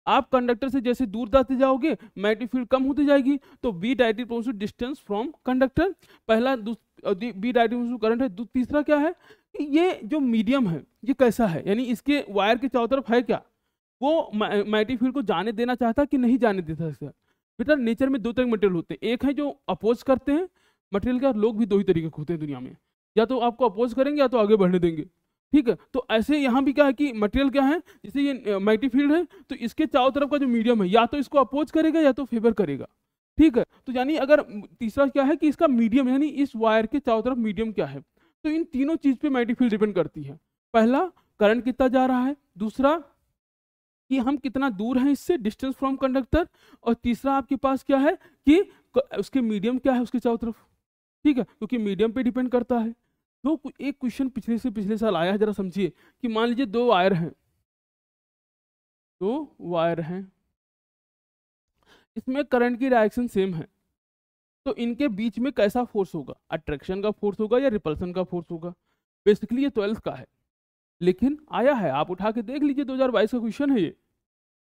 आप कंडक्टर से जैसे दूर जाते जाओगे मैग्नेटिक फील्ड कम होती जाएगी। तो B directly proportional distance from conductor, पहला। बी डायरेक्टली प्रोपोर्शनल करंट है। तीसरा क्या है कि ये जो मीडियम है ये कैसा है, यानी इसके वायर के चारों तरफ है क्या, वो मैग्नेटिक फील्ड को जाने देना चाहता कि नहीं जाने देता। बेटा नेचर में दो तरह के मटेरियल होते हैं, एक है जो अपोज करते हैं मटेरियल का, लोग भी दो ही तरीके के होते हैं दुनिया में, या तो आपको अपोज करेंगे या तो आगे बढ़ने देंगे, ठीक है। तो ऐसे यहाँ भी क्या है कि मटेरियल क्या है, जैसे ये मैग्नेटिक फील्ड है तो इसके चारों तरफ का जो मीडियम है या तो इसको अपोज करेगा या तो फेवर करेगा, ठीक है। तो यानी अगर तीसरा क्या है कि इसका मीडियम, यानी इस वायर के चारों तरफ मीडियम क्या है। तो इन तीनों चीज पे मैग्नेटिक फील्ड डिपेंड करती है। पहला, करंट कितना जा रहा है। दूसरा, कि हम कितना दूर हैं इससे, डिस्टेंस फ्रॉम कंडक्टर। और तीसरा आपके पास क्या है कि उसके मीडियम क्या है उसके चारों तरफ, ठीक है, क्योंकि मीडियम पे डिपेंड करता है। तो एक क्वेश्चन पिछले साल आया है, जरा समझिए कि मान लीजिए दो वायर हैं, दो वायर हैं, इसमें करंट की डायरेक्शन सेम है, तो इनके बीच में कैसा फोर्स होगा, अट्रैक्शन का फोर्स होगा या रिपल्सन का फोर्स होगा। बेसिकली ये 12th का है, लेकिन आया है, आप उठा के देख लीजिए 2022 का क्वेश्चन है ये,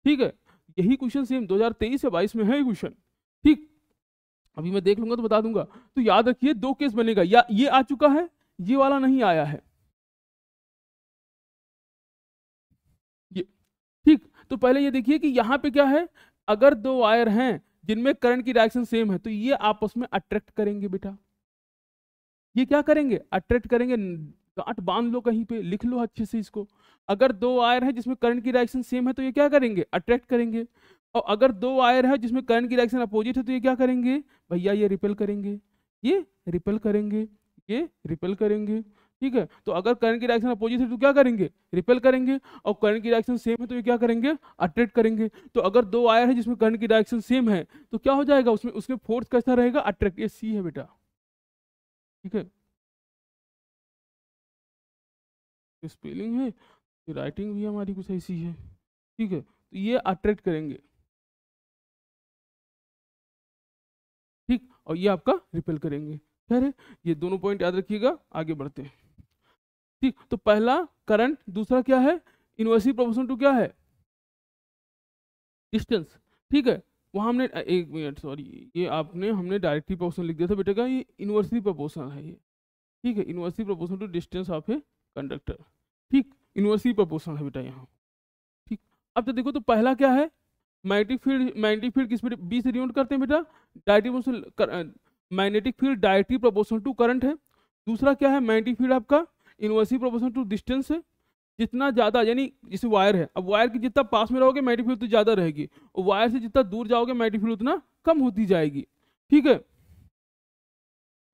ठीक है। यही क्वेश्चन सेम 2023 या 22 में है ये क्वेश्चन, ठीक। अभी मैं देख लूंगा तो बता दूंगा। तो याद रखिए दो केस बनेगा, या ये आ चुका है, ये वाला नहीं आया है, ये, ठीक। तो पहले ये देखिए कि यहाँ पे क्या है, अगर दो वायर हैं जिनमें करंट की डायरेक्शन सेम है तो ये आपस में अट्रैक्ट करेंगे बेटा। ये क्या करेंगे, अट्रैक्ट करेंगे। गांठ बांध लो कहीं पे, लिख लो अच्छे से इसको। अगर दो वायर है जिसमें करंट की डायरेक्शन सेम है तो ये क्या करेंगे, अट्रैक्ट करेंगे। और अगर दो वायर है जिसमें करंट की डायरेक्शन अपोजिट है तो ये क्या करेंगे भैया, ये रिपेल करेंगे, ये रिपेल करेंगे, ये रिपेल करेंगे, ठीक है। तो अगर करंट की डायरेक्शन अपोजिट है तो क्या करेंगे, रिपेल करेंगे। और करंट की डायरेक्शन सेम है तो ये क्या करेंगे, अट्रैक्ट करेंगे। तो अगर दो वायर है जिसमें करंट की डायरेक्शन सेम है तो क्या हो जाएगा, उसमें उसमें फोर्स कैसा रहेगा, अट्रैक्ट। ये सी है बेटा, ठीक है। स्पेलिंग है, राइटिंग भी हमारी कुछ ऐसी है, ठीक है। तो ये अट्रैक्ट करेंगे, ठीक, और ये आपका रिपेल करेंगे। खैर है, ये दोनों पॉइंट याद रखिएगा, आगे बढ़ते हैं, ठीक। तो पहला करंट, दूसरा क्या है, इनवर्सली प्रोपोर्शनल टू क्या है, डिस्टेंस, ठीक है। वहां हमने एक मिनट सॉरी, ये आपने हमने डायरेक्टली प्रोपोर्शनल लिख दिया था बेटे का, ये इनवर्सली प्रोपोर्शनल है ये, ठीक है, inversely proportional to distance of a conductor. ठीक, इनवर्सली प्रोपोर्शनल है बेटा यहाँ। ठीक, अब तो देखो, तो पहला क्या है, मैग्नेटिक फील्ड किस बी से डिनोट करते हैं बेटा, directive magnetic field directly proportional to current है। दूसरा क्या है, मैग्नेटिक फील्ड आपका इनवर्सली प्रोपोर्शनल टू डिस्टेंस है। जितना ज़्यादा, यानी जैसे वायर है, अब वायर के जितना पास में रहोगे मैग्नेटिक फील्ड तो ज़्यादा रहेगी, और वायर से जितना दूर जाओगे मैग्नेटिक फील्ड उतना कम होती जाएगी। ठीक है,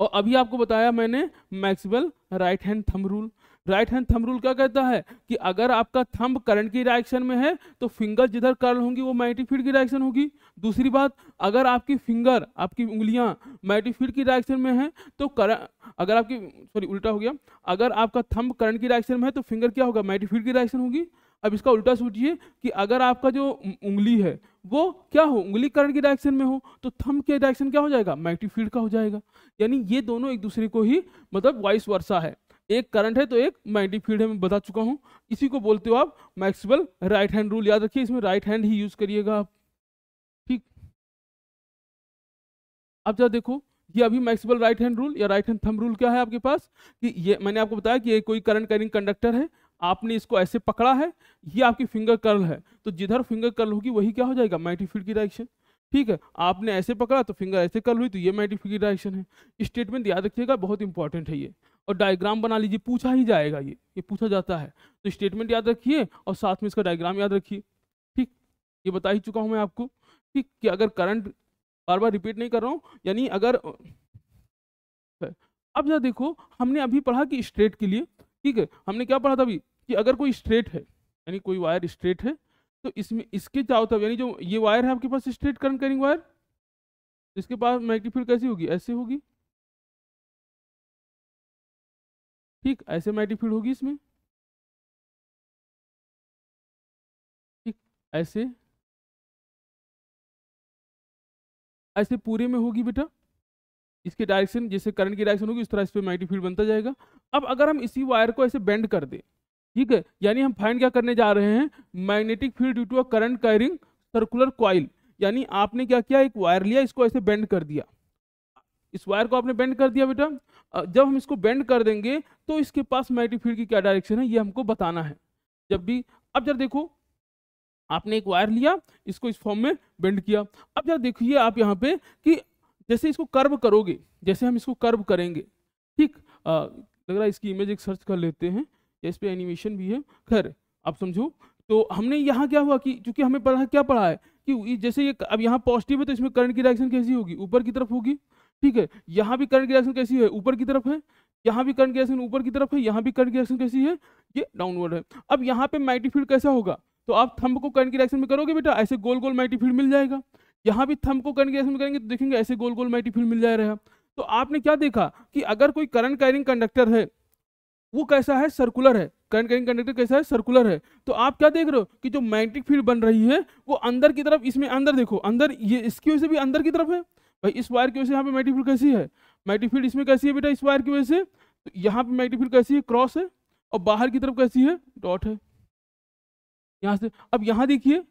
और अभी आपको बताया मैंने Maxwell right hand thumb rule. Right hand thumb rule क्या कहता है कि अगर आपका थंब करंट की डायरेक्शन में है तो फिंगर जिधर कर्ल होंगी वो मैग्नेटिक फील्ड की डायरेक्शन होगी। दूसरी बात, अगर आपकी फिंगर, आपकी उंगलियां मैग्नेटिक फील्ड की डायरेक्शन में है तो अगर आपकी, सॉरी उल्टा हो गया, अगर आपका थंब करंट की डायरेक्शन में है तो फिंगर क्या होगा, मैग्नेटिक फील्ड की डायरेक्शन होगी। अब इसका उल्टा सोचिए कि अगर आपका जो उंगली है वो क्या हो, उंगली करंट की डायरेक्शन में हो तो थंब के डायरेक्शन क्या हो जाएगा, मैग्नेटिक फील्ड का हो जाएगा। यानी ये दोनों एक दूसरे को ही, मतलब वाइस वर्सा है, एक करंट है तो एक मैग्नेटिक फील्ड है, मैं बता चुका हूं। इसी को बोलते हो आप मैक्सवेल राइट हैंड रूल। याद रखिए, इसमें राइट हैंड ही यूज करिएगा आप। ठीक, अब जरा देखो, ये अभी मैक्सवेल राइट हैंड रूल या राइट हैंड थंब रूल क्या है आपके पास, कि ये मैंने आपको बताया कि ये कोई करंट कैरिंग कंडक्टर है, आपने इसको ऐसे पकड़ा है, ये आपकी फिंगर कर्ल है, तो जिधर फिंगर कर्ल होगी वही क्या हो जाएगा, मैग्नेटिक फील्ड की डायरेक्शन। ठीक है, आपने ऐसे पकड़ा तो फिंगर ऐसे कर्ल हुई तो ये मैग्नेटिक फील्ड की डायरेक्शन है। स्टेटमेंट याद रखिएगा, बहुत इंपॉर्टेंट है ये, और डायग्राम बना लीजिए, पूछा ही जाएगा, ये पूछा जाता है, तो स्टेटमेंट याद रखिए और साथ में इसका डायग्राम याद रखिए। ठीक, ये बता ही चुका हूं मैं आपको। ठीक, कि अगर करंट, बार बार रिपीट नहीं कर रहा हूं, यानी अगर, अब जरा देखो, हमने अभी पढ़ा कि स्ट्रेट के लिए, ठीक है, हमने क्या पढ़ा था अभी, कि अगर कोई स्ट्रेट है, यानी कोई वायर स्ट्रेट है, तो इसमें इसके चारों तरफ, यानी जो ये वायर है आपके पास स्ट्रेट करंट कैरिंग वायर, इसके पास मैग्नेटिक फील्ड कैसी होगी, ऐसे होगी। ठीक, ऐसे मैग्नेटिक फील्ड होगी इसमें। ठीक, ऐसे ऐसे पूरे में होगी बेटा, इसके डायरेक्शन जैसे करंट की डायरेक्शन होगी, इस तरह इस पे मैग्नेटिक फील्ड बनता जाएगा। अब अगर हम इसी वायर को ऐसे बेंड कर दें, ठीक है, यानी हम फाइंड क्या करने जा रहे हैं, magnetic field due to a current carrying circular coil. यानी आपने क्या किया, एक वायर लिया, इसको ऐसे बेंड कर दिया, इस वायर को आपने बेंड कर दिया बेटा। जब हम इसको बेंड कर देंगे तो इसके पास मैग्नेटिक फील्ड की क्या डायरेक्शन है ये हमको बताना है जब भी। अब जरा देखो, आपने एक वायर लिया, इसको इस फॉर्म में बेंड किया। अब जरा देखिए आप यहाँ पे कि जैसे इसको कर्व करोगे, जैसे हम इसको कर्व करेंगे, ठीक, लग रहा है इसकी इमेज एक सर्च कर लेते हैं, या इस पे एनिमेशन भी है, खैर आप समझो। तो हमने यहाँ क्या हुआ कि चूंकि हमें पढ़ा, क्या पढ़ा है कि जैसे ये अब यहाँ पॉजिटिव है तो इसमें करंट की डायरेक्शन कैसी होगी, ऊपर की तरफ होगी। ठीक है, यहाँ भी करंट की डायरेक्शन कैसी है, ऊपर की तरफ है, यहाँ भी करंट की डायरेक्शन ऊपर की तरफ है, यहाँ भी करंट की डायरेक्शन कैसी है, ये डाउनवर्ड है। अब यहाँ पे मैग्नेटिक फील्ड कैसा होगा, तो आप थंब को करंट की डायरेक्शन में करोगे बेटा, ऐसे गोल गोल मैग्नेटिक फील्ड मिल जाएगा। यहाँ भी थंब को करंट की डायरेक्शन में करेंगे तो देखेंगे ऐसे गोल गोल मैग्नेटिक फील्ड मिल जा रहा है। तो आपने क्या देखा कि अगर कोई करंट कैरिंग कंडक्टर है वो कैसा है, सर्कुलर है, करंट कैरिंग कंडक्टर कैसा है, सर्कुलर है। तो आप क्या देख रहे हो कि जो मैग्नेटिक फील्ड बन रही है वो अंदर की तरफ, इसमें अंदर देखो, अंदर ये इसकी वजह से भी अंदर की तरफ है भाई, इस वायर की वजह से यहाँ पे मैग्नेटिक फील्ड कैसी है, मैग्नेटिक फील्ड इसमें कैसी है बेटा, इस वायर की वजह से, तो यहाँ पे मैग्नेटिक फील्ड कैसी है, क्रॉस है, और बाहर की तरफ कैसी है, डॉट है यहाँ से। अब यहाँ देखिए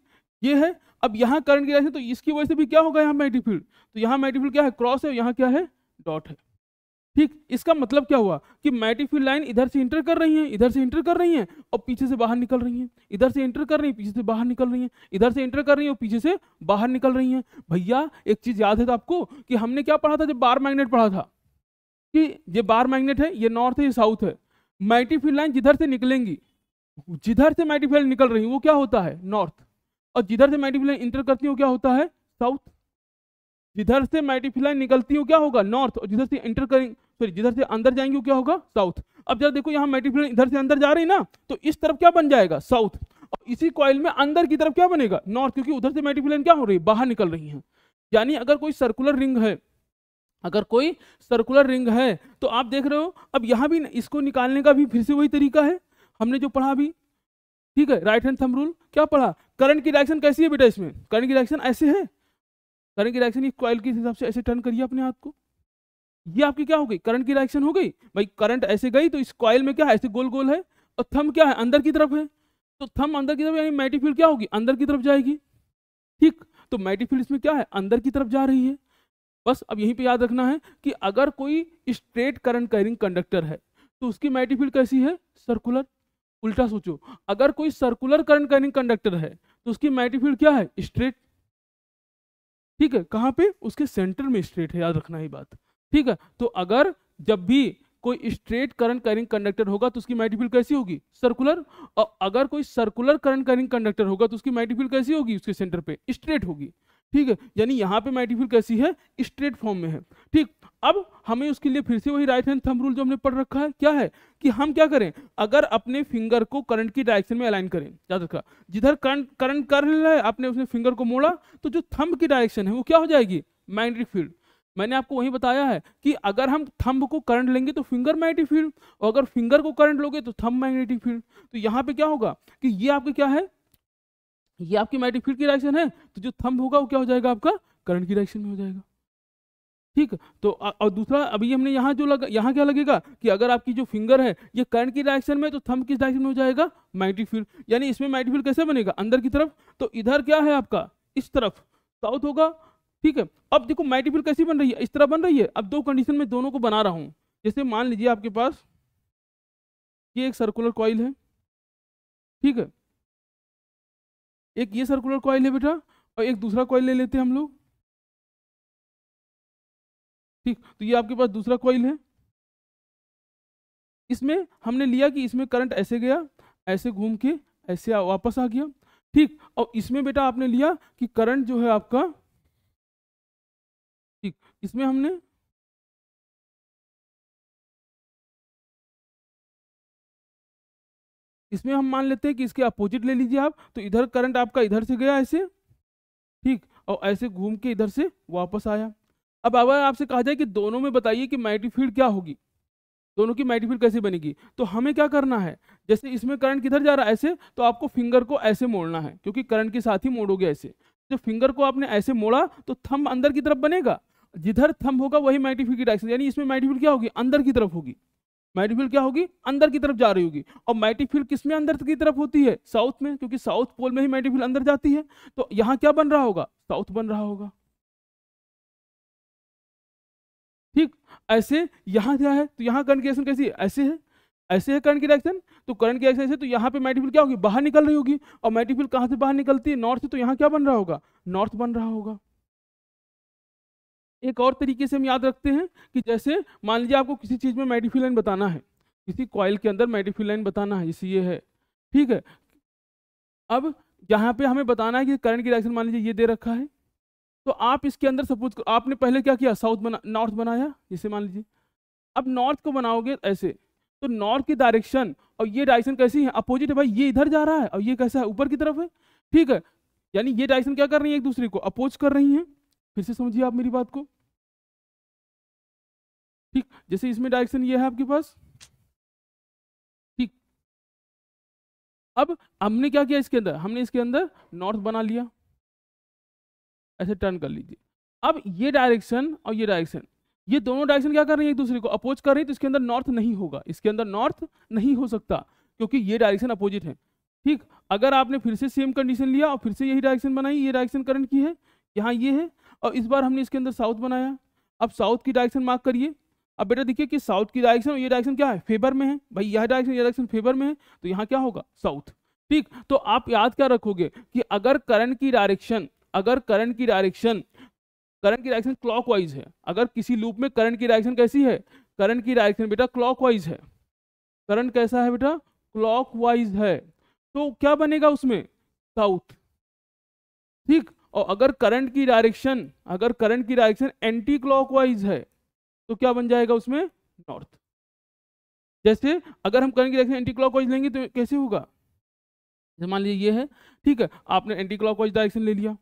ये है, अब यहाँ करंट की डायरेक्शन, तो इसकी वजह से भी क्या होगा यहाँ मैग्नेटिक फील्ड, तो यहाँ मैग्नेटिक फील्ड क्या है, क्रॉस है, यहाँ क्या है, डॉट है। ठीक, इसका मतलब क्या हुआ कि मैग्नेटिक फील्ड लाइन इधर से इंटर कर रही है, इधर से इंटर कर रही है और पीछे से बाहर निकल रही है, इधर से इंटर कर रही है, पीछे से बाहर निकल रही है, इधर से इंटर कर रही है और पीछे से बाहर निकल रही है। भैया एक चीज याद है तो आपको कि हमने क्या पढ़ा था जब बार मैग्नेट पढ़ा था, कि ये बार मैग्नेट है, ये नॉर्थ है, ये साउथ है, मैग्नेटिक फील्ड लाइन जिधर से निकलेंगी, जिधर से मैग्नेटिक फील्ड निकल रही है वो क्या होता है, नॉर्थ, और जिधर से मैग्नेटिक फील्ड इंटर करती है वो क्या होता है, साउथ। जिधर से मैग्नेटिक फील्ड लाइन निकलती है वो क्या होगा, नॉर्थ, और जिधर से इंटर करेंगे, सॉरी जिधर से अंदर जाएंगे वो क्या होगा, साउथ। अब जब देखो यहाँ मैग्नेटिक फील्ड इधर से अंदर जा रही है ना, तो इस तरफ क्या बन जाएगा, साउथ, और इसी कॉइल में अंदर की तरफ क्या बनेगा, नॉर्थ, क्योंकि उधर से मैग्नेटिक फील्ड लाइन क्या हो रही है, बाहर निकल रही है। यानी अगर कोई सर्कुलर रिंग है, अगर कोई सर्कुलर रिंग है तो आप देख रहे हो, अब यहाँ भी इसको निकालने का भी फिर से वही तरीका है हमने जो पढ़ा अभी, ठीक है, राइट हैंड थंब रूल। क्या पढ़ा, करंट की डायरेक्शन कैसी है बेटा, इसमें करंट की डायरेक्शन ऐसे है, करंट की डायरेक्शन कॉइल के हिसाब से ऐसे टर्न करिए अपने हाथ को, ये आपकी क्या हो गई, करंट की डायरेक्शन हो गई भाई, करंट ऐसे गई तो इस कॉइल में क्या है, ऐसे गोल गोल है, और थंब क्या है, अंदर की तरफ है, तो थंब अंदर की तरफ, यानी मैग्नेटिक फील्ड क्या होगी, अंदर की तरफ जाएगी। ठीक, तो मैग्नेटिक फील्ड इसमें क्या है, अंदर की तरफ जा रही है। बस अब यहीं पे याद रखना है कि अगर कोई स्ट्रेट करंट कैरिंग कंडक्टर है तो उसकी मैग्नेटिक फील्ड कैसी है? सर्कुलर। उल्टा सोचो, अगर कोई सर्कुलर करंट कैरिंग कंडक्टर है तो उसकी मैग्नेटिक फील्ड क्या है? स्ट्रेट। ठीक है, कहाँ पे? उसके सेंटर में स्ट्रेट है, याद रखना ही बात। ठीक है, तो अगर जब भी कोई स्ट्रेट करंट कैरिंग कंडक्टर होगा तो उसकी मैग्नेटिक फील्ड कैसी होगी? सर्कुलर। और अगर कोई सर्कुलर करंट कैरिंग कंडक्टर होगा तो उसकी मैग्नेटिक फील्ड कैसी होगी? उसके सेंटर पे स्ट्रेट होगी। ठीक है, यानी यहाँ पे मैग्नेटिक फील्ड कैसी है? स्ट्रेट फॉर्म में है। ठीक, अब हमें उसके लिए फिर से वही राइट हैंड थंब रूल जो हमने पढ़ रखा है, क्या है कि हम क्या करें, अगर अपने फिंगर को करंट की डायरेक्शन में अलाइन करें, याद रखा, जिधर करंट करंट कर रहा है आपने उसने फिंगर को मोड़ा तो जो थंब की डायरेक्शन है वो क्या हो जाएगी? Magnetic field. मैंने आपको वही बताया है कि अगर हम थंब को करंट लेंगे तो फिंगर मैग्नेटिक फील्ड, और अगर फिंगर को करंट लोगे तो थंब मैग्नेटिक फील्ड। तो यहाँ पे क्या होगा कि ये आपके क्या है, ये आपकी मैग्नेटिक फील्ड की डायरेक्शन है, तो जो थंब होगा वो क्या हो जाएगा? आपका करंट की डायरेक्शन में हो जाएगा। ठीक, तो और दूसरा अभी हमने यहाँ जो लगा, यहाँ क्या लगेगा कि अगर आपकी जो फिंगर है ये करंट की डायरेक्शन में तो थंब किस डायरेक्शन में हो जाएगा? Magnetic field. यानी इसमें मैग्नेटिक फील्ड कैसे बनेगा? अंदर की तरफ। तो इधर क्या है आपका? इस तरफ साउथ होगा। ठीक है, अब देखो मैग्नेटिक फील्ड कैसी बन रही है? इस तरह बन रही है। अब दो कंडीशन में दोनों को बना रहा हूँ। जैसे मान लीजिए आपके पास ये एक सर्कुलर कॉइल है, ठीक है, एक ये सर्कुलर कॉइल है बेटा, और एक दूसरा कॉइल ले लेते हैं हम लोग। ठीक, तो ये आपके पास दूसरा कॉइल है, इसमें हमने लिया कि इसमें करंट ऐसे गया, ऐसे घूम के ऐसे वापस आ गया। ठीक, और इसमें बेटा आपने लिया कि करंट जो है आपका, ठीक, इसमें हमने इसमें हम मान लेते हैं कि इसके अपोजिट ले लीजिए आप, तो इधर करंट आपका इधर से गया ऐसे, ठीक, और ऐसे घूम के इधर से वापस आया। अब अगर आपसे कहा जाए कि दोनों में बताइए कि मैग्नेटिक फील्ड क्या होगी, दोनों की मैग्नेटिक फील्ड कैसे बनेगी, तो हमें क्या करना है, जैसे इसमें करंट किधर जा रहा है? ऐसे, तो आपको फिंगर को ऐसे मोड़ना है, क्योंकि करंट के साथ ही मोड़ोगे ऐसे। जब फिंगर को आपने ऐसे मोड़ा तो थंब अंदर की तरफ बनेगा, जिधर थंब होगा वही मैग्नेटिक फील्ड की डायरेक्शन, यानी इसमें मैग्नेटिक फील्ड क्या होगी? अंदर की तरफ होगी। मैग्नेटिक फील्ड क्या होगी? अंदर की तरफ जा रही होगी। और मैग्नेटिक फील्ड किस में अंदर की तरफ होती है? साउथ में, क्योंकि साउथ पोल में ही मैग्नेटिक फील्ड अंदर जाती है। तो यहाँ क्या बन रहा होगा? साउथ बन रहा होगा। ठीक, ऐसे यहाँ क्या है, तो यहाँ करंट की डायरेक्शन कैसी है? ऐसे है, ऐसे है करंट की डायरेक्शन, तो करंट की डायरेक्शन ऐसे, तो यहाँ पे मैग्नेटिक फील्ड क्या होगी? बाहर निकल रही होगी। और मैग्नेटिक फील्ड कहाँ से बाहर निकलती है? नॉर्थ से, तो यहाँ क्या बन रहा होगा? नॉर्थ बन रहा होगा। एक और तरीके से हम याद रखते हैं कि जैसे मान लीजिए आपको किसी चीज में मैग्नेटिक फील्ड लाइन बताना है, किसी कॉइल के अंदर मैग्नेटिक फील्ड लाइन बताना है, जैसे ये है, ठीक है। अब यहाँ पे हमें बताना है कि करंट की डायरेक्शन मान लीजिए ये दे रखा है, तो आप इसके अंदर सपोज आपने पहले क्या किया? साउथ बना, नॉर्थ बनाया, जैसे मान लीजिए। अब नॉर्थ को बनाओगे ऐसे, तो नॉर्थ की डायरेक्शन और ये डायरेक्शन कैसी है? अपोजिट है भाई, ये इधर जा रहा है और ये कैसा है? ऊपर की तरफ है। ठीक है, यानी ये डायरेक्शन क्या कर रही है? एक दूसरे को अपोज कर रही है। फिर से समझिए आप मेरी बात को। ठीक, जैसे इसमें डायरेक्शन ये है आपके पास, ठीक। अब हमने क्या किया इसके अंदर? हमने इसके अंदर नॉर्थ बना लिया, ऐसे टर्न कर लीजिए। अब ये डायरेक्शन और ये डायरेक्शन, ये दोनों डायरेक्शन क्या कर रही है? एक दूसरे को अपोज कर रही है, तो इसके अंदर नॉर्थ नहीं होगा, इसके अंदर नॉर्थ नहीं हो सकता, क्योंकि ये डायरेक्शन अपोजिट है। ठीक, अगर आपने फिर से सेम कंडीशन लिया और फिर से यही डायरेक्शन बनाई, ये डायरेक्शन करंट की है, यहाँ ये है, और इस बार हमने इसके अंदर साउथ बनाया। अब साउथ की डायरेक्शन मार्क करिए। अब बेटा देखिए कि साउथ की डायरेक्शन और ये डायरेक्शन क्या है? फेवर में है भाई, यह डायरेक्शन ये डायरेक्शन फेवर में है, तो यहाँ क्या होगा? साउथ। ठीक, तो आप याद क्या रखोगे कि अगर करंट की डायरेक्शन, अगर करंट की डायरेक्शन, करंट की डायरेक्शन क्लॉकवाइज है, अगर किसी लूप में करंट की डायरेक्शन कैसी है? करंट की डायरेक्शन बेटा क्लॉकवाइज है। करंट कैसा है बेटा? क्लॉकवाइज है, तो क्या बनेगा उसमें? साउथ। ठीक, और अगर करंट की डायरेक्शन, अगर करंट की डायरेक्शन एंटी क्लॉकवाइज है तो क्या बन जाएगा उसमें? नॉर्थ। जैसे अगर हम करंट की डायरेक्शन एंटी क्लॉकवाइज लेंगे तो कैसे होगा? जैसे मान लीजिए ये है, ठीक है, आपने एंटी क्लॉकवाइज डायरेक्शन ले लिया।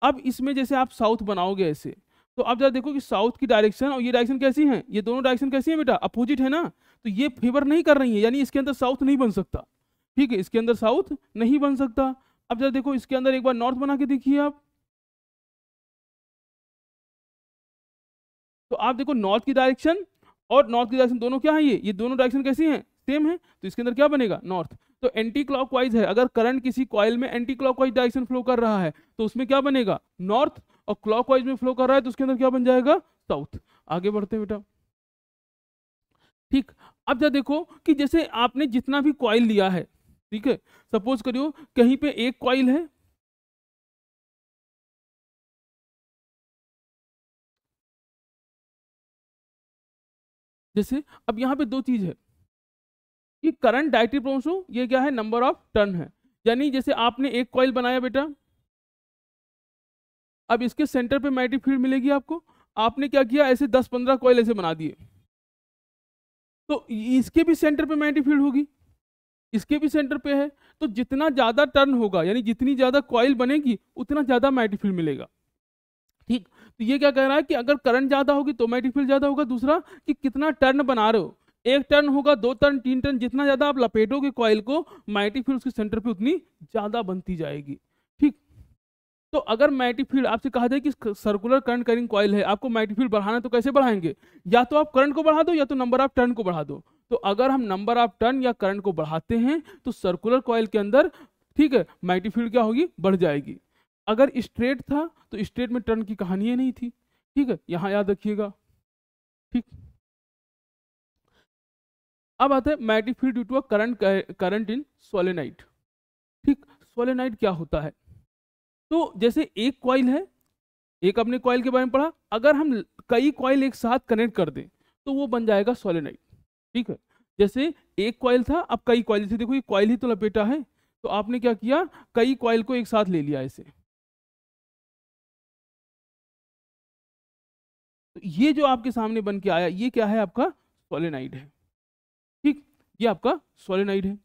अब इसमें जैसे आप साउथ बनाओगे ऐसे, तो आप जरा देखो कि साउथ की डायरेक्शन और ये डायरेक्शन कैसी है? ये दोनों डायरेक्शन कैसी है बेटा? अपोजिट है ना, तो ये फेवर नहीं कर रही है, यानी इसके अंदर साउथ नहीं बन सकता। ठीक है, इसके अंदर साउथ नहीं बन सकता। अब जरा देखो इसके अंदर एक बार नॉर्थ बना के देखिए आप, तो आप देखो नॉर्थ की डायरेक्शन और नॉर्थ की डायरेक्शन दोनों क्या है? ये दोनों डायरेक्शन कैसी हैं? सेम है, तो इसके अंदर क्या बनेगा? नॉर्थ। तो एंटी क्लॉकवाइज है, अगर करंट किसी कॉइल में एंटी क्लॉकवाइज डायरेक्शन फ्लो कर रहा है तो उसमें क्या बनेगा? नॉर्थ। और क्लॉकवाइज में फ्लो कर रहा है तो उसके अंदर क्या बन जाएगा? साउथ। आगे बढ़ते हैं बेटा। ठीक, अब जब देखो कि जैसे आपने जितना भी कॉइल लिया है, ठीक है, सपोज करियो कहीं पे एक कॉइल है, जैसे अब यहाँ पे दो चीज है कि करंट डायरेक्टली प्रोपोर्शनल, ये क्या है, नंबर ऑफ टर्न है। यानी जैसे आपने एक कॉइल बनाया बेटा, अब इसके सेंटर पे मैग्नेटिक फील्ड मिलेगी आपको। आपने क्या किया, ऐसे 10-15 कॉइल ऐसे बना दिए, तो इसके भी सेंटर पे मैग्नेटिक फील्ड होगी, इसके भी सेंटर पे है। तो जितना ज्यादा टर्न होगा, यानी जितनी ज्यादा कॉइल बनेगी, उतना ज्यादा मैग्नेटिक फील्ड मिलेगा। ठीक, तो ये क्या कह रहा है कि अगर करंट ज्यादा होगी तो मैग्नेटिक फील्ड ज्यादा होगा। दूसरा कि कितना टर्न बना रहे हो, एक टर्न होगा, 2 टर्न, 3 टर्न, जितना ज्यादा आप लपेटोगे कॉइल को, मैग्नेटिक फील्ड उसके सेंटर पे उतनी ज्यादा बनती जाएगी। ठीक, तो अगर मैग्नेटिक फील्ड आपसे कहा जाए कि सर्कुलर करंट कैरिंग कॉइल है, आपको मैग्नेटिक फील्ड बढ़ाना है, तो कैसे बढ़ाएंगे, या तो आप करंट को बढ़ा दो या तो नंबर ऑफ टर्न को बढ़ा दो। तो अगर हम नंबर ऑफ टर्न या करंट को बढ़ाते हैं तो सर्कुलर कॉइल के अंदर, ठीक है, मैग्नेटिक फील्ड क्या होगी, बढ़ जाएगी। अगर स्ट्रेट था तो स्ट्रेट में टर्न की कहानी ही नहीं थी। ठीक है, यहां याद रखिएगा। ठीक, अब आता है magnetic field due to a current in solenoid. ठीक, सोलेनाइड क्या होता है, तो जैसे एक कॉइल है, एक अपने कॉइल के बारे में पढ़ा, अगर हम कई कॉइल एक साथ कनेक्ट कर दें तो वो बन जाएगा सोलेनाइड। ठीक है, जैसे एक कॉइल था, अब कई कॉइल, जैसे देखो ये कॉइल ही तो लपेटा है, तो आपने क्या किया, कई कॉइल को एक साथ ले लिया ऐसे, तो ये जो आपके सामने बन के आया, ये क्या है, आपका सोलेनाइड है। ठीक, ये आपका सोलेनाइड है।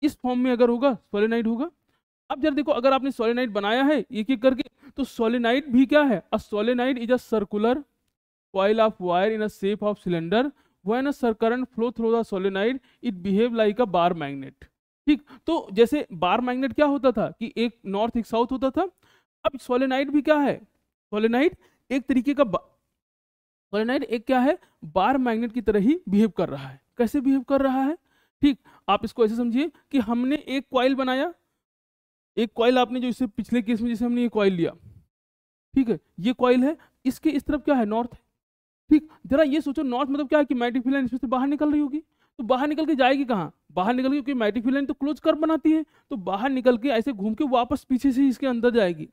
इस फॉर्म में अगर होगा सोलेनाइड होगा। अब जरा देखो, अगर आपने सोलेनाइड बनाया है एक एक करके, तो सोलेनाइड भी क्या है, a solenoid is a circular coil of wire in a shape of cylinder. When a current flow through the solenoid, it behave like a bar magnet. ठीक, तो जैसे बार मैग्नेट क्या होता था कि एक नॉर्थ एक साउथ होता था, अब सोलेनाइड भी क्या है, सोलेनाइड एक तरीके का, सोलेनाइड एक क्या है, बार मैग्नेट की तरह ही बिहेव कर रहा है। कैसे बिहेव कर रहा है, ठीक, आप इसको ऐसे समझिए कि हमने एक कॉइल बनाया, एक कॉइल आपने जो इससे पिछले केस में जैसे हमने ये कॉइल लिया, ठीक है, ये कॉइल है, इसके इस तरफ क्या है, नॉर्थ है। ठीक, जरा ये सोचो, नॉर्थ मतलब क्या है कि मैग्नेटिक फील्ड लाइन इसमें से बाहर निकल रही होगी, तो बाहर निकल के जाएगी कहाँ, बाहर निकल के, क्योंकि मैग्नेटिक फील्ड लाइन तो क्लोज कर्व बनाती है, तो बाहर निकल के ऐसे घूम के वापस पीछे से इसके अंदर जाएगी।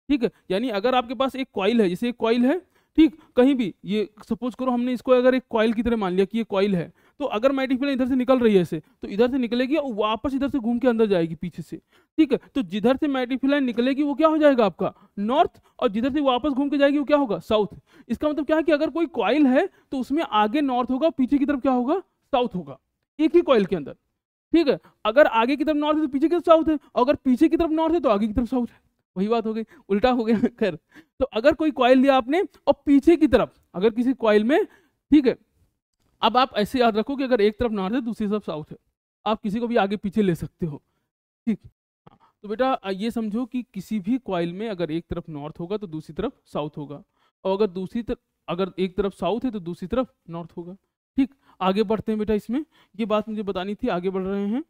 ठीक है, यानी अगर आपके पास एक कॉइल है, जैसे एक कॉइल है, ठीक, कहीं भी ये सपोज करो हमने इसको अगर एक कॉइल की तरह मान लिया कि ये कॉइल है, तो अगर मैग्नेटिक फील्ड इधर से निकल रही है ऐसे, तो इधर से निकलेगी और वापस इधर से घूम के अंदर जाएगी पीछे से। ठीक है, तो जिधर से मैग्नेटिक फील्ड लाइन निकलेगी वो क्या हो जाएगा आपका नॉर्थ, और जिधर से वापस घूम के जाएगी वो क्या होगा, साउथ। इसका मतलब क्या है कि अगर कोई कॉइल है तो उसमें आगे नॉर्थ होगा, पीछे की तरफ क्या होगा, साउथ होगा, एक ही कॉइल के अंदर। ठीक है, अगर आगे की तरफ नॉर्थ है तो पीछे की तरफ साउथ है, और अगर पीछे की तरफ नॉर्थ है तो आगे की तरफ साउथ है। वही बात हो गई, उल्टा हो गया खैर। तो अगर कोई कॉइल लिया आपने और पीछे की तरफ, अगर किसी कॉइल में, ठीक है, अब आप ऐसे याद रखो कि अगर एक तरफ नॉर्थ है दूसरी तरफ साउथ है, आप किसी को भी आगे पीछे ले सकते हो। ठीक, हाँ, तो बेटा ये समझो कि किसी भी कॉइल में अगर एक तरफ नॉर्थ होगा तो दूसरी तरफ साउथ होगा, और अगर दूसरी तरफ, अगर एक तरफ साउथ है तो दूसरी तरफ नॉर्थ होगा। ठीक, आगे बढ़ते हैं बेटा, इसमें ये बात मुझे बतानी थी, आगे बढ़ रहे हैं।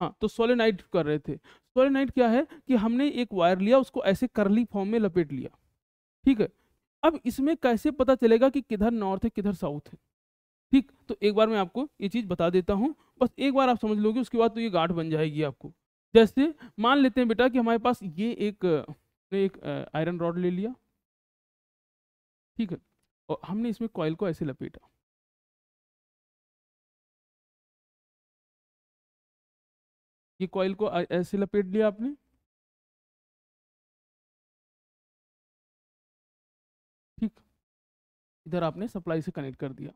हाँ, तो सोलेनाइड कर रहे थे। सोलेनाइड क्या है कि हमने एक वायर लिया, उसको ऐसे करली फॉर्म में लपेट लिया। ठीक है, अब इसमें कैसे पता चलेगा कि किधर नॉर्थ है किधर साउथ है। ठीक, तो एक बार मैं आपको ये चीज बता देता हूँ, बस एक बार आप समझ लोगे, उसके बाद तो ये गांठ बन जाएगी आपको। जैसे मान लेते हैं बेटा कि हमारे पास ये एक आयरन रॉड ले लिया, ठीक है, और हमने इसमें कॉइल को ऐसे लपेटा। ये कॉइल को ऐसे लपेट लिया आपने। ठीक, इधर आपने सप्लाई से कनेक्ट कर दिया।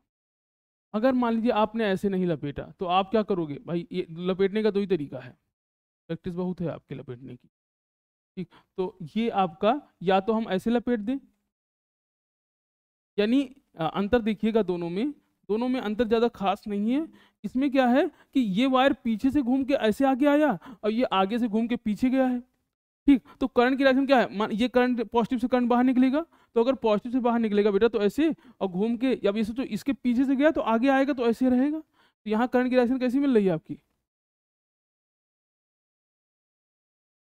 अगर मान लीजिए आपने ऐसे नहीं लपेटा, तो आप क्या करोगे भाई, ये लपेटने का दो ही तरीका है, प्रैक्टिस बहुत है आपके लपेटने की। ठीक, तो ये आपका, या तो हम ऐसे लपेट दें, यानी अंतर देखिएगा दोनों में अंतर ज़्यादा खास नहीं है। इसमें क्या है कि ये वायर पीछे से घूम के ऐसे आगे आया और ये आगे से घूम के पीछे गया है। ठीक, तो करंट की डायरेक्शन क्या है, ये करंट पॉजिटिव से करंट बाहर निकलेगा, तो अगर पॉजिटिव से बाहर निकलेगा बेटा तो ऐसे, और घूम के, या ये सोचो इसके पीछे से गया तो आगे आएगा तो ऐसे रहेगा। तो यहाँ करंट की डायरेक्शन कैसी मिल रही है आपकी।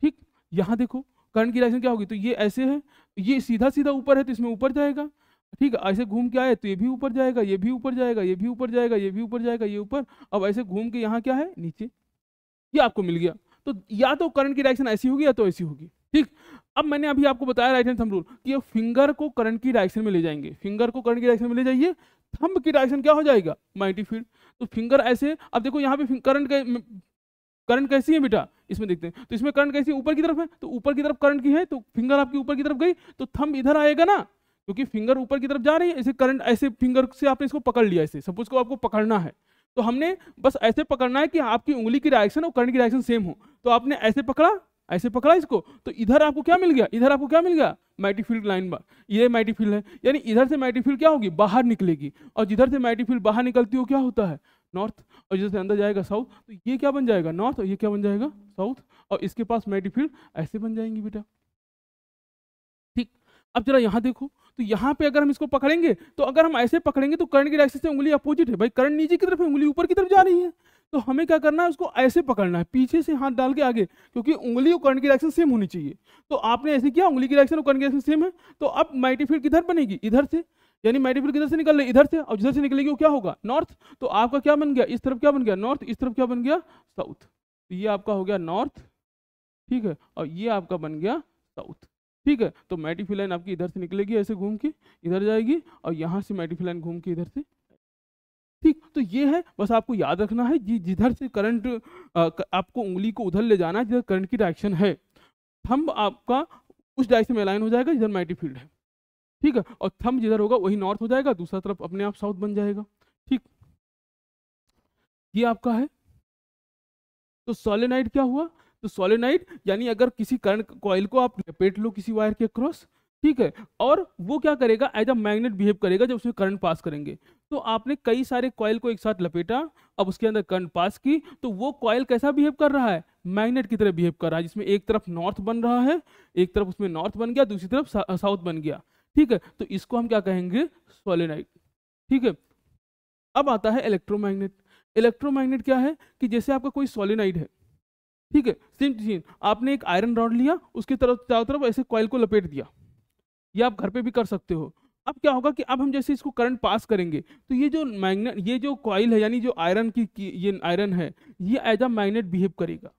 ठीक, यहाँ देखो करंट की डायरेक्शन क्या होगी, तो ये ऐसे है, ये सीधा सीधा ऊपर है तो इसमें ऊपर जाएगा, ठीक है, ऐसे घूम के आए तो ये भी ऊपर जाएगा, ये भी ऊपर जाएगा, ये भी ऊपर जाएगा, ये भी ऊपर जाएगा, ये ऊपर, अब ऐसे घूम के यहाँ क्या है, नीचे। ये आपको मिल गया। तो या तो करंट की डायरेक्शन ऐसी होगी या तो ऐसी होगी। ठीक, अब मैंने अभी आपको बताया राइट हैंड थंब रूल कि ये फिंगर को करंट की डायरेक्शन में ले जाएंगे, फिंगर को करंट की डायरेक्शन में ले जाइए, थंब की डायरेक्शन क्या हो जाएगा, मैग्नेटिक फील्ड। तो फिंगर ऐसे, अब देखो यहाँ पे करंट कैसी है बेटा, इसमें देखते हैं, तो इसमें करंट कैसी है, ऊपर की तरफ है, तो ऊपर की तरफ करंट की है, तो फिंगर आपकी ऊपर की तरफ गई, तो थंब इधर आएगा ना, क्योंकि फिंगर ऊपर की तरफ जा रही है, ऐसे करंट ऐसे फिंगर से आपने इसको पकड़ लिया, ऐसे सपोज को आपको पकड़ना है, तो हमने बस ऐसे पकड़ना है कि आपकी उंगली की डायरेक्शन और करंट की डायरेक्शन सेम हो। तो आपने ऐसे पकड़ा, ऐसे पकड़ा इसको, तो इधर आपको क्या मिल गया, इधर आपको क्या मिल गया, मैग्नेटिक फील्ड लाइन बार, ये मैग्नेटिक फील्ड है, यानी इधर से मैग्नेटिक फील्ड क्या होगी, बाहर निकलेगी, और जिधर से मैग्नेटिक फील्ड बाहर निकलती हो क्या होता है, नॉर्थ, और जिधर से अंदर जाएगा साउथ, तो ये क्या बन जाएगा, नॉर्थ, और ये क्या बन जाएगा, साउथ, और इसके पास मैग्नेटिक फील्ड ऐसे बन जाएंगी बेटा। ठीक, अब जरा यहाँ देखो, तो यहाँ पे अगर हम इसको पकड़ेंगे, तो अगर हम ऐसे पकड़ेंगे तो करंट की डायरेक्शन से उंगली अपोजिट है भाई, करंट नीचे की तरफ है, उंगली ऊपर की तरफ जा रही है, तो हमें क्या करना है, उसको ऐसे पकड़ना है, पीछे से हाथ डाल के आगे, क्योंकि उंगली और करंट की डायरेक्शन सेम होनी चाहिए। तो आपने ऐसे किया, उंगली की डायरेक्शन और करंट की डायरेक्शन सेम है, तो अब मैग्नेटिक फील्ड किधर बनेगी, इधर से, यानी मैग्नेटिक फील्ड किधर से निकल रही, इधर से, और जिधर से निकलेगी वो क्या होगा, नॉर्थ। तो आपका क्या बन गया, इस तरफ क्या बन गया, नॉर्थ, इस तरफ क्या बन गया, साउथ। तो ये आपका हो गया नॉर्थ, ठीक है, और ये आपका बन गया साउथ। ठीक है, तो मैग्नेटिक फील्ड लाइन आपकी इधर से निकलेगी, ऐसे घूम के इधर जाएगी, और यहाँ से मैग्नेटिक फील्ड लाइन घूम के इधर से। ठीक, तो ये है, बस आपको याद रखना है जिधर से करंट, आपको उंगली को उधर ले जाना है जिधर करंट की डायरेक्शन है, थंब आपका उस डायरेक्शन में अलाइन हो जाएगा जिधर मैग्नेटिक फील्ड है। ठीक है, और थंब जिधर होगा वही नॉर्थ हो जाएगा, दूसरा तरफ अपने आप साउथ बन जाएगा। ठीक, ये आपका है। तो सोलेनाइड क्या हुआ, तो सोलेनाइड यानी अगर किसी करंट कॉइल को आप लपेट लो किसी वायर के क्रॉस, ठीक है, और वो क्या करेगा, एज अ मैग्नेट बिहेव करेगा जब उसमें करंट पास करेंगे। तो आपने कई सारे कॉइल को एक साथ लपेटा, अब उसके अंदर करंट पास की, तो वो कॉइल कैसा बिहेव कर रहा है, मैग्नेट की तरह बिहेव कर रहा है, जिसमें एक तरफ नॉर्थ बन रहा है, एक तरफ उसमें नॉर्थ बन गया, दूसरी तरफ साउथ बन गया। ठीक है, तो इसको हम क्या कहेंगे, सोलेनाइड। ठीक है, अब आता है इलेक्ट्रोमैग्नेट। इलेक्ट्रोमैग्नेट क्या है, कि जैसे आपका कोई सोलेनाइड है, ठीक है, सेम चीज, आपने एक आयरन रॉड लिया, उसके तरफ चारों तरफ ऐसे कॉइल को लपेट दिया, ये आप घर पे भी कर सकते हो। अब क्या होगा कि अब हम जैसे इसको करंट पास करेंगे, तो ये जो मैग्नेट, ये जो कॉइल है, यानी जो आयरन की ये आयरन है, ये एज अ मैग्नेट बिहेव करेगा।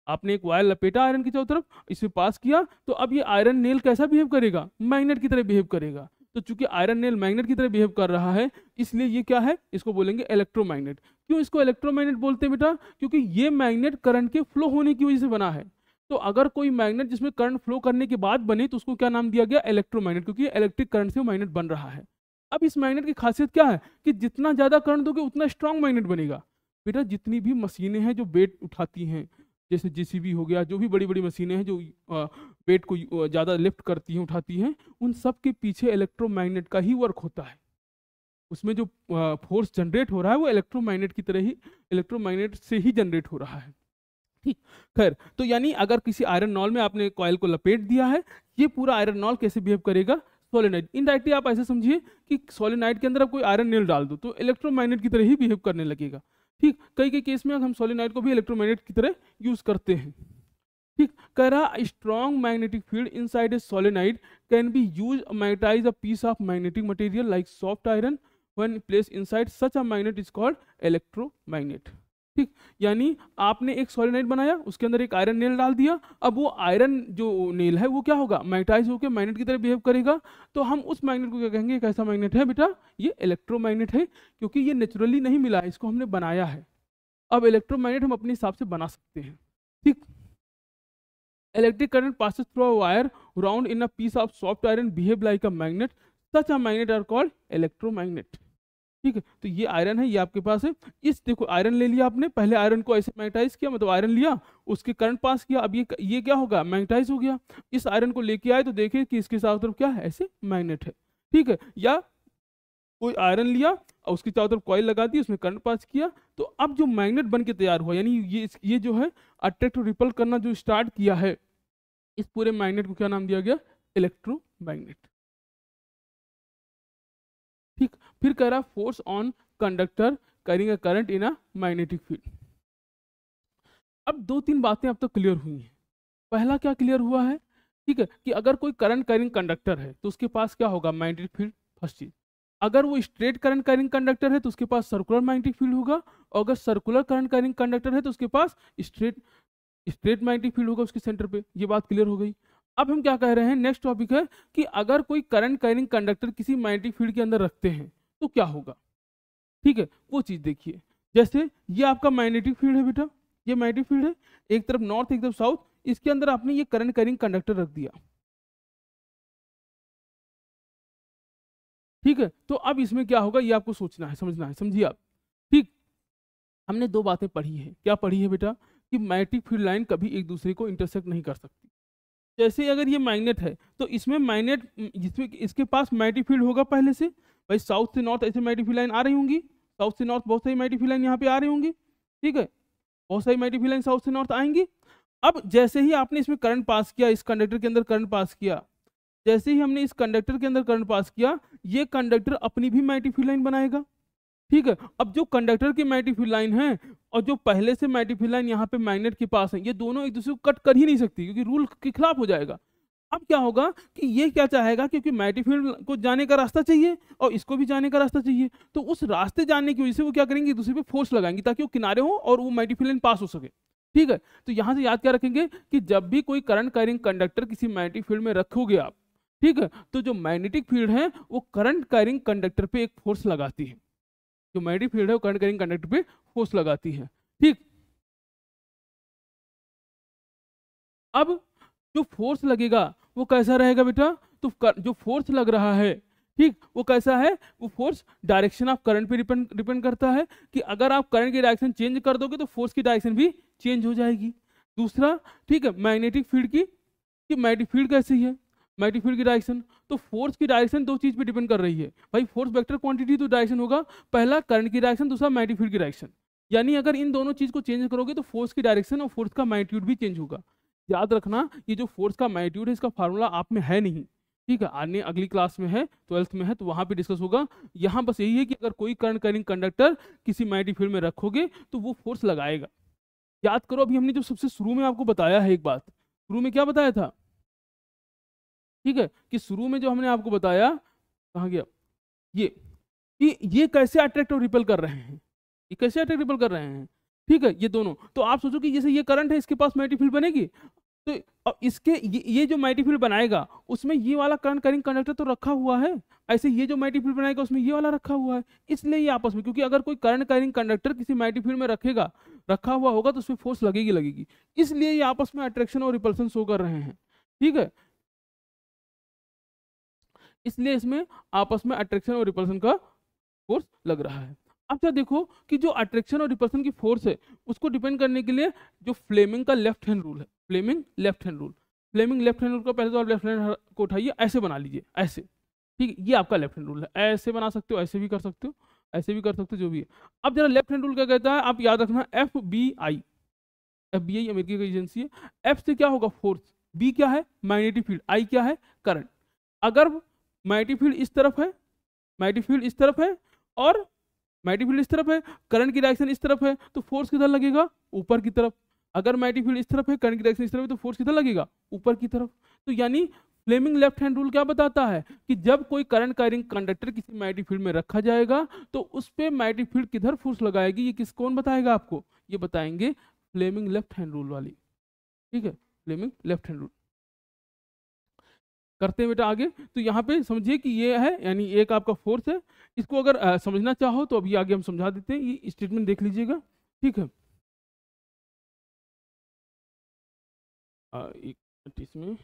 आपने एक वायर लपेटा आयरन की चारों तरफ, इसे पास किया, तो अब ये आयरन नेल कैसा बिहेव करेगा, मैग्नेट की तरह बिहेव करेगा। तो चूंकि आयरन नेल मैग्नेट की तरह बिहेव कर रहा है, इसलिए ये क्या है, इसको बोलेंगे इलेक्ट्रोमैग्नेट। क्यों इसको इलेक्ट्रोमैग्नेट बोलते हैं बेटा, क्योंकि ये मैग्नेट करंट के फ्लो होने की वजह से बना है। तो अगर कोई मैग्नेट जिसमें करंट फ्लो करने के बाद बने, तो उसको क्या नाम दिया गया, इलेक्ट्रोमैग्नेट, क्योंकि इलेक्ट्रिक करंट से वो मैग्नेट बन रहा है। अब इस मैग्नेट की खासियत क्या है, कि जितना ज्यादा करंट दोगे उतना स्ट्रांग मैग्नेट बनेगा। बेटा जितनी भी मशीनें हैं जो वेट उठाती हैं, जैसे जेसीबी हो गया, जो भी बड़ी बड़ी मशीनें हैं जो वेट को ज़्यादा लिफ्ट करती हैं, उठाती हैं, उन सब के पीछे इलेक्ट्रोमैग्नेट का ही वर्क होता है। उसमें जो फोर्स जनरेट हो रहा है वो इलेक्ट्रोमैग्नेट की तरह ही, इलेक्ट्रोमैग्नेट से ही जनरेट हो रहा है। ठीक, खैर, तो यानी अगर किसी आयरन नॉल में आपने कॉइल को लपेट दिया है, ये पूरा आयरन नॉल कैसे बिहेव करेगा, सोलेनाइड। इनडायरेक्टली आप ऐसे समझिए कि सोलेनाइड के अंदर आप कोई आयरन नेल डाल दो तो इलेक्ट्रोमैग्नेट की तरह ही बिहेव करने लगेगा। ठीक, कई कई केस में हम सोलेनाइड को भी इलेक्ट्रोमैग्नेट की तरह यूज करते हैं। ठीक, कह रहा strong magnetic field inside a solenoid can be use magnetize a piece of magnetic material like soft iron, when placed inside such a magnet is called electromagnet. ठीक, यानी आपने एक सोलेनाइड बनाया, उसके अंदर एक आयरन नेल डाल दिया, अब वो आयरन जो नेल है वो क्या होगा, मैग्नेटाइज होकर मैग्नेट की तरह बिहेव करेगा। तो हम उस मैग्नेट को क्या कहेंगे, कैसा मैग्नेट है बेटा, ये इलेक्ट्रोमैग्नेट है, क्योंकि ये नेचुरली नहीं मिला है, इसको हमने बनाया है। अब इलेक्ट्रोमैग्नेट हम अपने हिसाब से बना सकते हैं। ठीक, electric current passes through a wire wound in a piece of soft iron behave like a magnet. Such a magnet are called electromagnet. ठीक है, तो ये आयरन है, ये आपके पास है। इस देखो आयरन ले लिया आपने, पहले आयरन को ऐसे मैग्नेटाइज किया, मतलब आयरन लिया, उसके करंट पास किया, अब ये क्या होगा, मैग्नेटाइज हो गया। इस आयरन को लेके आए तो देखे कि इसके चारों तरफ क्या है, ऐसे मैग्नेट है। ठीक है, या कोई आयरन लिया और उसकी चारों तरफ कॉइल लगा दी, उसमें करंट पास किया, तो अब जो मैग्नेट बन के तैयार हुआ, यानी ये जो है अट्रैक्ट और रिपल करना जो स्टार्ट किया है, इस पूरे मैग्नेट को क्या नाम दिया गया, इलेक्ट्रोमैग्नेट। ठीक, फिर कह रहा force on conductor carrying a current in a magnetic field. अब दो तीन बातें अब तक क्लियर हुई हैं। पहला क्या क्लियर हुआ है, ठीक है, कि अगर कोई करंट कैरिंग कंडक्टर है तो उसके पास क्या होगा, मैग्नेटिक फील्ड फर्स्ट चीज। अगर वो स्ट्रेट करंट कैरिंग कंडक्टर है तो उसके पास सर्कुलर मैग्नेटिक फील्ड होगा, और अगर सर्कुलर करंट कैरिंग कंडक्टर है तो उसके पास स्ट्रेट स्ट्रेट मैग्नेटिक फील्ड होगा उसके सेंटर पे। ये बात क्लियर हो गई। अब हम क्या कह रहे हैं, नेक्स्ट टॉपिक है कि अगर कोई करंट कैरिंग कंडक्टर किसी मैग्नेटिक फील्ड के अंदर रखते हैं तो क्या होगा। ठीक है, वो चीज देखिए। जैसे ये आपका मैग्नेटिक फील्ड है बेटा, ये मैग्नेटिक फील्ड है, एक तरफ नॉर्थ एक तरफ साउथ, इसके अंदर आपने ये करंट कैरिंग कंडक्टर रख दिया। ठीक है, तो अब इसमें क्या होगा ये आपको सोचना है, समझना है, समझिए आप। ठीक, हमने दो बातें पढ़ी है, क्या पढ़ी है बेटा, कि मैग्नेटिक फील्ड लाइन कभी एक दूसरे को इंटरसेक्ट नहीं कर सकती। जैसे अगर ये मैग्नेट है तो इसमें मैग्नेट, जिसमें इसके पास मैग्नेटिक फील्ड होगा पहले से, भाई साउथ से नॉर्थ ऐसे मैग्नेटिक फील्ड लाइन आ रही होंगी, साउथ से नॉर्थ बहुत सारी मैग्नेटिक फील्ड लाइन यहाँ पे आ रही होंगी। ठीक है, बहुत सारी मैग्नेटिक फील्ड लाइन साउथ से नॉर्थ आएंगी। अब जैसे ही आपने इसमें करंट पास किया, इस कंडक्टर के अंदर करंट पास किया, जैसे ही हमने इस कंडक्टर के अंदर करंट पास किया, ये कंडक्टर अपनी भी मैग्नेटिक फील्ड लाइन बनाएगा। ठीक है, अब जो कंडक्टर की मैग्नेटिक फील्ड लाइन है और जो पहले से मैग्नेटिक फील्ड लाइन यहाँ पे मैग्नेट के पास है, ये दोनों एक दूसरे को कट कर ही नहीं सकती क्योंकि रूल के खिलाफ हो जाएगा। अब क्या होगा कि ये क्या चाहेगा, क्योंकि मैग्नेटिक फील्ड को जाने का रास्ता चाहिए और इसको भी जाने का रास्ता चाहिए, तो उस रास्ते जानने की वजह से वो क्या करेंगे, एक दूसरे पे फोर्स लगाएंगे ताकि वो किनारे हो और वो मैग्नेटिक फील्ड लाइन पास हो सके। ठीक है, तो यहाँ से याद क्या रखेंगे कि जब भी कोई करंट कैरिंग कंडक्टर किसी मैग्नेटिक फील्ड में रखोगे आप, ठीक है, तो जो मैग्नेटिक फील्ड है वो करंट कैरिंग कंडक्टर पे एक फोर्स लगाती है। जो मैग्नेटिक फील्ड है वो करंट कैरिंग कंडक्टर पे फोर्स लगाती है। ठीक, अब जो फोर्स लगेगा वो कैसा रहेगा बेटा, तो जो फोर्स लग रहा है, ठीक, वो कैसा है, वो फोर्स डायरेक्शन ऑफ करंट पे डिपेंड करता है, कि अगर आप करंट की डायरेक्शन चेंज कर दोगे तो फोर्स की डायरेक्शन भी चेंज हो जाएगी। दूसरा, ठीक है, मैग्नेटिक फील्ड की, कि मैग्नेटिक फील्ड कैसी है, मैग्नेटिक फील्ड की डायरेक्शन, तो फोर्स की डायरेक्शन दो चीज पे डिपेंड कर रही है भाई, फोर्स वेक्टर क्वांटिटी तो डायरेक्शन होगा, पहला करंट की डायरेक्शन, दूसरा मैग्नेटिक फील्ड की डायरेक्शन। यानी अगर इन दोनों चीज को चेंज करोगे तो फोर्स की डायरेक्शन और फोर्स का मैग्नीट्यूड भी चेंज होगा। याद रखना, ये जो फोर्स का मैग्नीट्यूड है इसका फार्मूला आप में है नहीं, ठीक है, आने अगली क्लास में है, 12th में है, तो वहां पे डिस्कस होगा। यहाँ बस यही है कि अगर कोई करंट कैरिंग कंडक्टर किसी मैग्नेटिक फील्ड में रखोगे तो वो फोर्स लगाएगा। याद करो, अभी हमने जो सबसे शुरू में आपको बताया है, एक बात शुरू में क्या बताया था, ठीक है, कि शुरू में जो हमने आपको बताया, कहाँ गया ये, कि ये कैसे अट्रैक्ट और रिपेल कर रहे हैं, ये कैसे अट्रैक्ट रिपेल कर रहे हैं। ठीक है, ये दोनों, तो आप सोचो कि जैसे ये करंट है, इसके पास मैग्नेटिक फील्ड बनेगी, तो अब इसके ये जो मैग्नेटिक फील्ड बनाएगा उसमें ये वाला करंट कैरिंग कंडक्टर तो रखा हुआ है, ऐसे ये जो मैग्नेटिक फील्ड बनाएगा उसमें ये वाला रखा हुआ है, इसलिए ये आपस में, क्योंकि अगर कोई करंट कैरिंग कंडक्टर किसी मैग्नेटिक फील्ड में रखेगा, रखा हुआ होगा, तो उसमें फोर्स लगेगी लगेगी, इसलिए ये आपस में अट्रैक्शन और रिपल्सन शो कर रहे हैं। ठीक है, इसलिए इसमें आपस में अट्रैक्शन और रिपल्सन का फोर्स लग रहा है। अब क्या देखो कि जो अट्रैक्शन और रिपल्सन की फोर्स है उसको डिपेंड करने के लिए जो फ्लेमिंग का लेफ्ट हैंड रूल है, Fleming left hand rule, Fleming left hand rule का पहले तो आप लेफ्ट हैंड को उठाइए, ऐसे बना लीजिए, ऐसे, ठीक है, ये आपका लेफ्ट हैंड रूल है, ऐसे बना सकते हो, ऐसे भी कर सकते हो, ऐसे भी कर सकते हो, जो भी है। अब जरा लेफ्ट हैंड रूल क्या कहता है, आप याद रखना, FBI, FBI अमेरिकी की एजेंसी है। एफ से क्या होगा, फोर्स, बी क्या है, मैग्नेटिक फील्ड, आई क्या है, करंट। अगर मैग्नेटिक फील्ड इस तरफ है, मैग्नेटिक फील्ड इस तरफ है और मैग्नेटिक फील्ड इस तरफ है, करंट की डायरेक्शन इस तरफ है, तो फोर्स किधर लगेगा, ऊपर की तरफ। अगर मैग्नेटिक फील्ड इस तरफ है, करंट की डायरेक्शन इस तरफ है, तो फोर्स किधर लगेगा, ऊपर की तरफ। तो यानी फ्लेमिंग लेफ्ट हैंड रूल क्या बताता है कि जब कोई करंट कैरिंग कंडक्टर किसी मैग्नेटिक फील्ड में रखा जाएगा तो उस पे मैग्नेटिक फील्ड किधर फोर्स लगाएगी, ये कौन बताएगा आपको, ये बताएंगे फ्लेमिंग लेफ्ट हैंड रूल वाली। ठीक है, फ्लेमिंग लेफ्ट हैंड रूल। करते हैं बेटा आगे, तो यहाँ पे समझिए कि ये है, यानी एक आपका फोर्स है, इसको अगर समझना चाहो तो अभी आगे हम समझा देते हैं, ये स्टेटमेंट देख लीजिएगा। ठीक है, एक मिनट, इसमें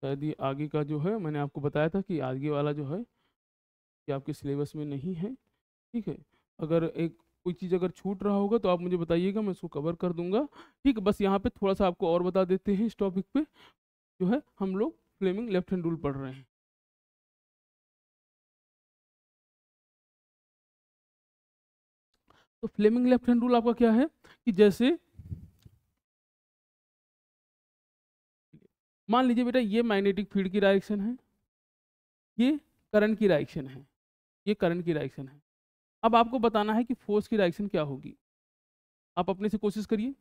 शायद ये आगे का जो है, मैंने आपको बताया था कि आगे वाला जो है कि आपके सिलेबस में नहीं है। ठीक है, अगर एक कोई चीज़ अगर छूट रहा होगा तो आप मुझे बताइएगा, मैं उसको कवर कर दूंगा। ठीक है, बस यहाँ पे थोड़ा सा आपको और बता देते हैं, इस टॉपिक पे जो है हम लोग फ्लेमिंग लेफ्ट हैंड रूल पढ़ रहे हैं। तो फ्लेमिंग लेफ्ट हैंड रूल आपका क्या है कि जैसे मान लीजिए बेटा, ये मैग्नेटिक फील्ड की डायरेक्शन है, ये करंट की डायरेक्शन है, ये करंट की डायरेक्शन है। अब आपको बताना है कि फोर्स की डायरेक्शन क्या होगी, आप अपने से कोशिश करिए।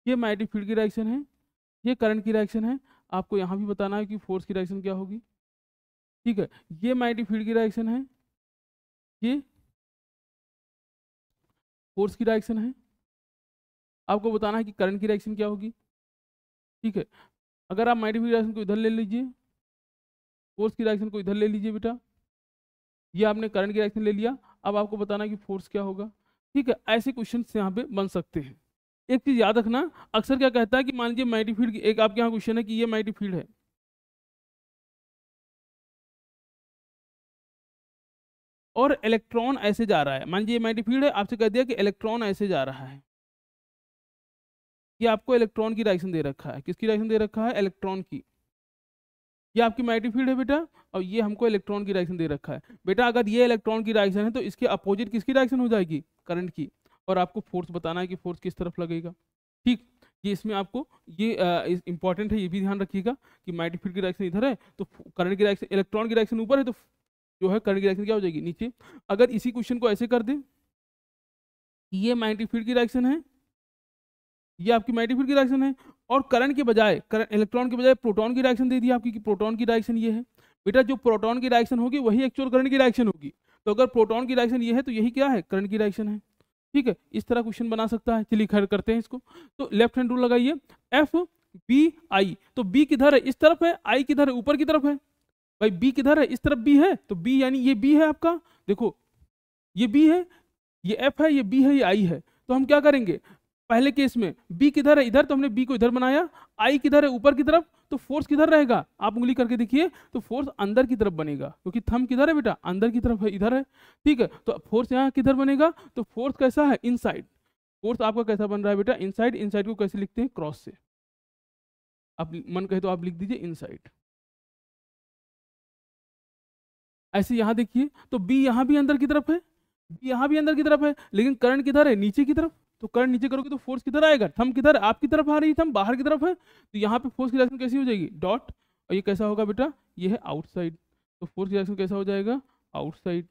ये मैग्नेटिक फील्ड की डायरेक्शन है, ये करंट की डायरेक्शन है, आपको यहाँ भी बताना है कि फोर्स की डायरेक्शन क्या होगी। ठीक है, ये मैग्नेटिक फील्ड की डायरेक्शन है, ये फोर्स की डायरेक्शन है। आपको बताना है कि करंट की डायरेक्शन क्या होगी। ठीक है, अगर आप मैग्नेटिक फील्ड डायरेक्शन को इधर ले लीजिए, फोर्स की डायरेक्शन को इधर ले लीजिए बेटा, ये आपने करंट की डायरेक्शन ले लिया, अब आपको बताना है कि फोर्स क्या होगा। ठीक है, ऐसे क्वेश्चन यहाँ पे बन सकते हैं। एक चीज याद रखना, अक्सर क्या कहता है कि मान लीजिए मैग्नेटिक फील्ड की, एक आपके यहाँ क्वेश्चन है कि ये मैग्नेटिक फील्ड है और इलेक्ट्रॉन ऐसे जा रहा है, मान लीजिए ये मैग्नेटिक फील्ड है, आपसे कह दिया कि इलेक्ट्रॉन ऐसे जा रहा है, ये आपको इलेक्ट्रॉन की डायरेक्शन दे रखा है। किसकी डायरेक्शन दे रखा है? इलेक्ट्रॉन की। ये आपकी मैग्नेटिक फील्ड है बेटा, और ये हमको इलेक्ट्रॉन की डायरेक्शन दे रखा है। बेटा अगर ये इलेक्ट्रॉन की डायरेक्शन है तो इसके अपोजिट किसकी डायरेक्शन हो जाएगी? करंट की। और आपको फोर्स बताना है कि फोर्स किस तरफ लगेगा। ठीक, ये इसमें आपको ये इंपॉर्टेंट है, ये भी ध्यान रखिएगा कि मैग्नेटिक फील्ड की डायरेक्शन इधर है तो करंट की डायरेक्शन, इलेक्ट्रॉन की डायरेक्शन ऊपर है तो जो है करंट की डायरेक्शन क्या हो जाएगी? नीचे। अगर इसी क्वेश्चन को ऐसे कर दें, ये मैग्नेटिक फील्ड की डायरेक्शन है, ये आपकी मैग्नेटिक फील्ड की डायरेक्शन है, और करंट के बजाय, करंट इलेक्ट्रॉन के बजाय प्रोटॉन की डायरेक्शन दे दी आपकी कि प्रोटॉन की डायरेक्शन ये है। बेटा जो प्रोटॉन की डायरेक्शन होगी वही एक्चुअल करंट की डायरेक्शन होगी, तो अगर प्रोटॉन की डायरेक्शन ये है तो यही क्या है? करंट की डायरेक्शन है। ठीक है, इस तरह क्वेश्चन बना सकता है। चलिए खैर करते हैं इसको। तो लेफ्ट हैंड रूल लगाइए, एफ बी आई, तो बी किधर है? इस तरफ है, आई किधर है? ऊपर की तरफ है। भाई बी किधर है? इस तरफ बी है, तो बी यानी ये बी है आपका, देखो ये बी है, ये एफ है, ये बी है, ये आई है। तो हम क्या करेंगे, पहले केस में बी किधर है? इधर, तो हमने बी को इधर बनाया। आई किधर है? ऊपर की तरफ, तो फोर्स किधर रहेगा? आप उंगली करके देखिए, तो फोर्स अंदर की तरफ बनेगा, क्योंकि थंब किधर है बेटा? अंदर की तरफ है, इधर है। ठीक है, तो फोर्स यहाँ किधर बनेगा? तो फोर्स कैसा है? इनसाइड। फोर्स आपका कैसा बन रहा है बेटा? इनसाइड। इनसाइड को कैसे लिखते हैं? क्रॉस से। आप मन कहे तो आप लिख दीजिए इनसाइड। ऐसे यहाँ देखिए, तो बी यहाँ भी अंदर की तरफ है, बी यहाँ भी अंदर की तरफ है, लेकिन करंट किधर है? नीचे की तरफ। तो करंट नीचे करोगे तो फोर्स किधर आएगा? थंब किधर? आपकी तरफ आ रही है, थंब बाहर की तरफ है, तो यहाँ पे फोर्स की डायरेक्शन कैसी हो जाएगी? डॉट। और ये कैसा होगा बेटा? ये है आउटसाइड, तो फोर्स की डायरेक्शन कैसा हो जाएगा? आउटसाइड।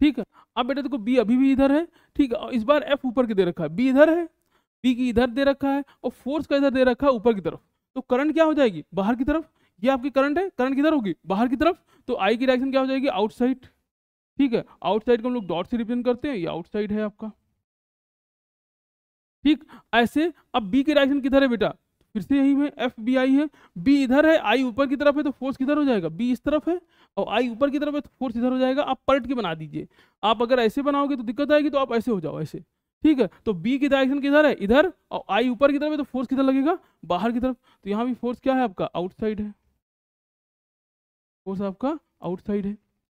ठीक है, अब बेटा देखो बी अभी भी इधर है। ठीक है, और इस बार एफ ऊपर की दे रखा है, बी इधर है, बी की इधर दे रखा है, और फोर्स का इधर दे रखा है ऊपर की तरफ, तो करंट क्या हो जाएगी? बाहर की तरफ। ये आपकी करंट है, करंट किधर होगी? बाहर की तरफ, तो आई की डायरेक्शन क्या हो जाएगी? आउटसाइड। ठीक है, आउटसाइड को हम लोग डॉट से रिप्रेजेंट करते हैं, ये आउटसाइड है आपका। ठीक, ऐसे अब बी की डायरेक्शन किधर है बेटा? फिर से यही है, एफ बी आई है, बी इधर है, आई ऊपर की तरफ है, तो फोर्स किधर हो जाएगा? बी इस तरफ है, और आई ऊपर की तरफ है, तो फोर्स इधर हो जाएगा। आप पलट के बना दीजिए, आप अगर ऐसे बनाओगे तो दिक्कत आएगी, तो आप ऐसे हो जाओ, ऐसे। ठीक है, तो बी की डायरेक्शन किधर है? इधर, और आई ऊपर की तरफ है, तो फोर्स किधर लगेगा? बाहर की तरफ। तो यहाँ भी फोर्स क्या है आपका? आउटसाइड है, फोर्स आपका आउटसाइड है।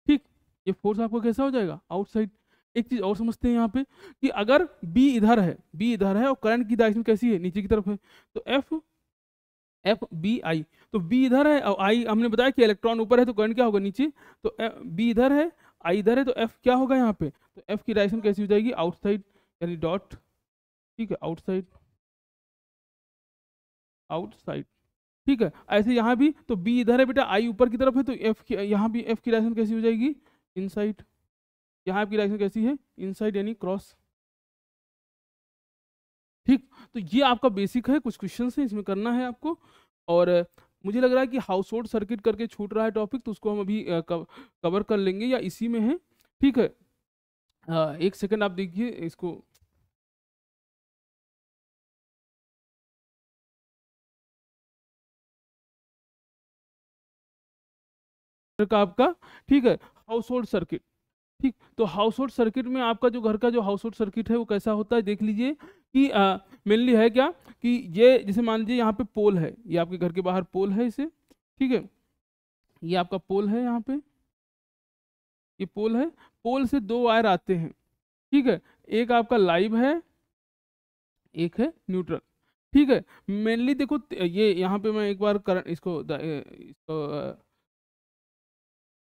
ठीक, ये फोर्स आपका कैसा हो जाएगा? आउटसाइड। एक चीज और समझते हैं यहाँ पे, कि अगर बी इधर है, बी इधर है, और करंट की डायरेक्शन कैसी है? नीचे की तरफ है, तो एफ एफ बी आई, तो बी इधर है और आई, हमने बताया कि इलेक्ट्रॉन ऊपर है तो करंट क्या होगा? नीचे। तो बी इधर है, आई इधर है, तो एफ क्या होगा यहाँ पे? तो एफ की डायरेक्शन कैसी हो जाएगी? आउटसाइड, यानी डॉट। ठीक है, आउटसाइड, आउटसाइड। ठीक है, ऐसे यहाँ भी, तो बी इधर है बेटा, आई ऊपर की तरफ है, तो एफ की, यहाँ भी एफ की डायरेक्शन कैसी हो जाएगी? इनसाइड। यहाँ आपकी डायरेक्शन कैसी है? इनसाइड, यानी क्रॉस। ठीक, तो ये आपका बेसिक है, कुछ क्वेश्चन है इसमें करना है आपको। और मुझे लग रहा है कि हाउस होल्ड सर्किट करके छूट रहा है टॉपिक, तो उसको हम अभी कवर कर लेंगे, या इसी में है। ठीक है, एक सेकंड आप देखिए इसको, का आपका। ठीक है, हाउस होल्ड सर्किट। ठीक, तो हाउस होल्ड सर्किट में आपका जो घर का जो हाउस होल्ड सर्किट है वो कैसा होता है, देख लीजिए कि मेनली है क्या, कि ये जैसे मान लीजिए यहाँ पे पोल है, ये आपके घर के बाहर पोल है इसे। ठीक है, ये आपका पोल है, यहाँ पे ये पोल है, पोल से दो वायर आते हैं। ठीक है, एक आपका लाइव है, एक है न्यूट्रल। ठीक है, मेनली देखो ये यहाँ पे मैं एक बार करंट इसको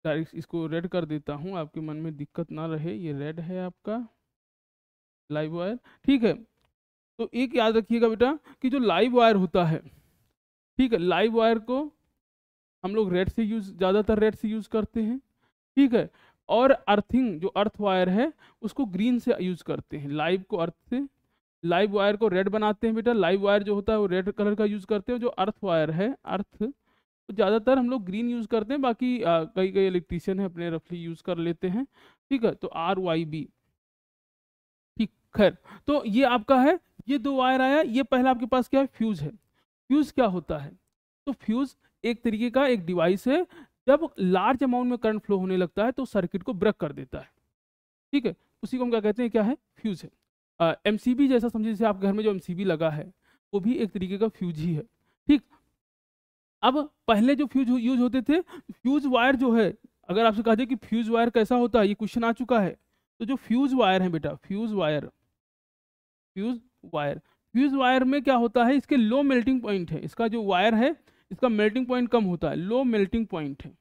डायरेक्ट इसको रेड कर देता हूँ, आपके मन में दिक्कत ना रहे। ये रेड है आपका लाइव वायर। ठीक है, तो एक याद रखिएगा बेटा कि जो लाइव वायर होता है, ठीक है, लाइव वायर को हम लोग रेड से यूज, ज़्यादातर रेड से यूज करते हैं। ठीक है, और अर्थिंग जो अर्थ वायर है उसको ग्रीन से यूज करते हैं। लाइव को अर्थ से, लाइव वायर को रेड बनाते हैं बेटा, लाइव वायर जो होता है वो रेड कलर का यूज करते हैं। जो अर्थ वायर है, अर्थ तो ज़्यादातर हम लोग ग्रीन यूज़ करते हैं, बाकी कई कई इलेक्ट्रीशियन है अपने रफली यूज़ कर लेते हैं, ठीक है। तो RYB, ठीक, खैर। तो ये आपका है, ये दो वायर आया, ये पहला आपके पास क्या है, फ्यूज़ है। फ्यूज़ क्या होता है, तो फ्यूज़ एक तरीके का एक डिवाइस है, जब लार्ज अमाउंट में करंट फ्लो होने लगता है तो सर्किट को ब्रेक कर देता है, ठीक है। उसी को हम क्या कहते हैं, क्या है, फ्यूज़ है। MCB जैसा समझिए, जैसे आपके घर में जो MCB लगा है वो भी एक तरीके का फ्यूज ही है, ठीक। अब पहले जो फ्यूज यूज होते थे, फ्यूज वायर जो है, अगर आपसे कहा जाए कि फ्यूज वायर कैसा होता है, ये क्वेश्चन आ चुका है। तो जो फ्यूज वायर है बेटा, fuse wire, fuse wire, fuse wire में क्या होता है, इसके लो मेल्टिंग पॉइंट है, इसका जो वायर है इसका मेल्टिंग पॉइंट कम होता है, लो मेल्टिंग पॉइंट है।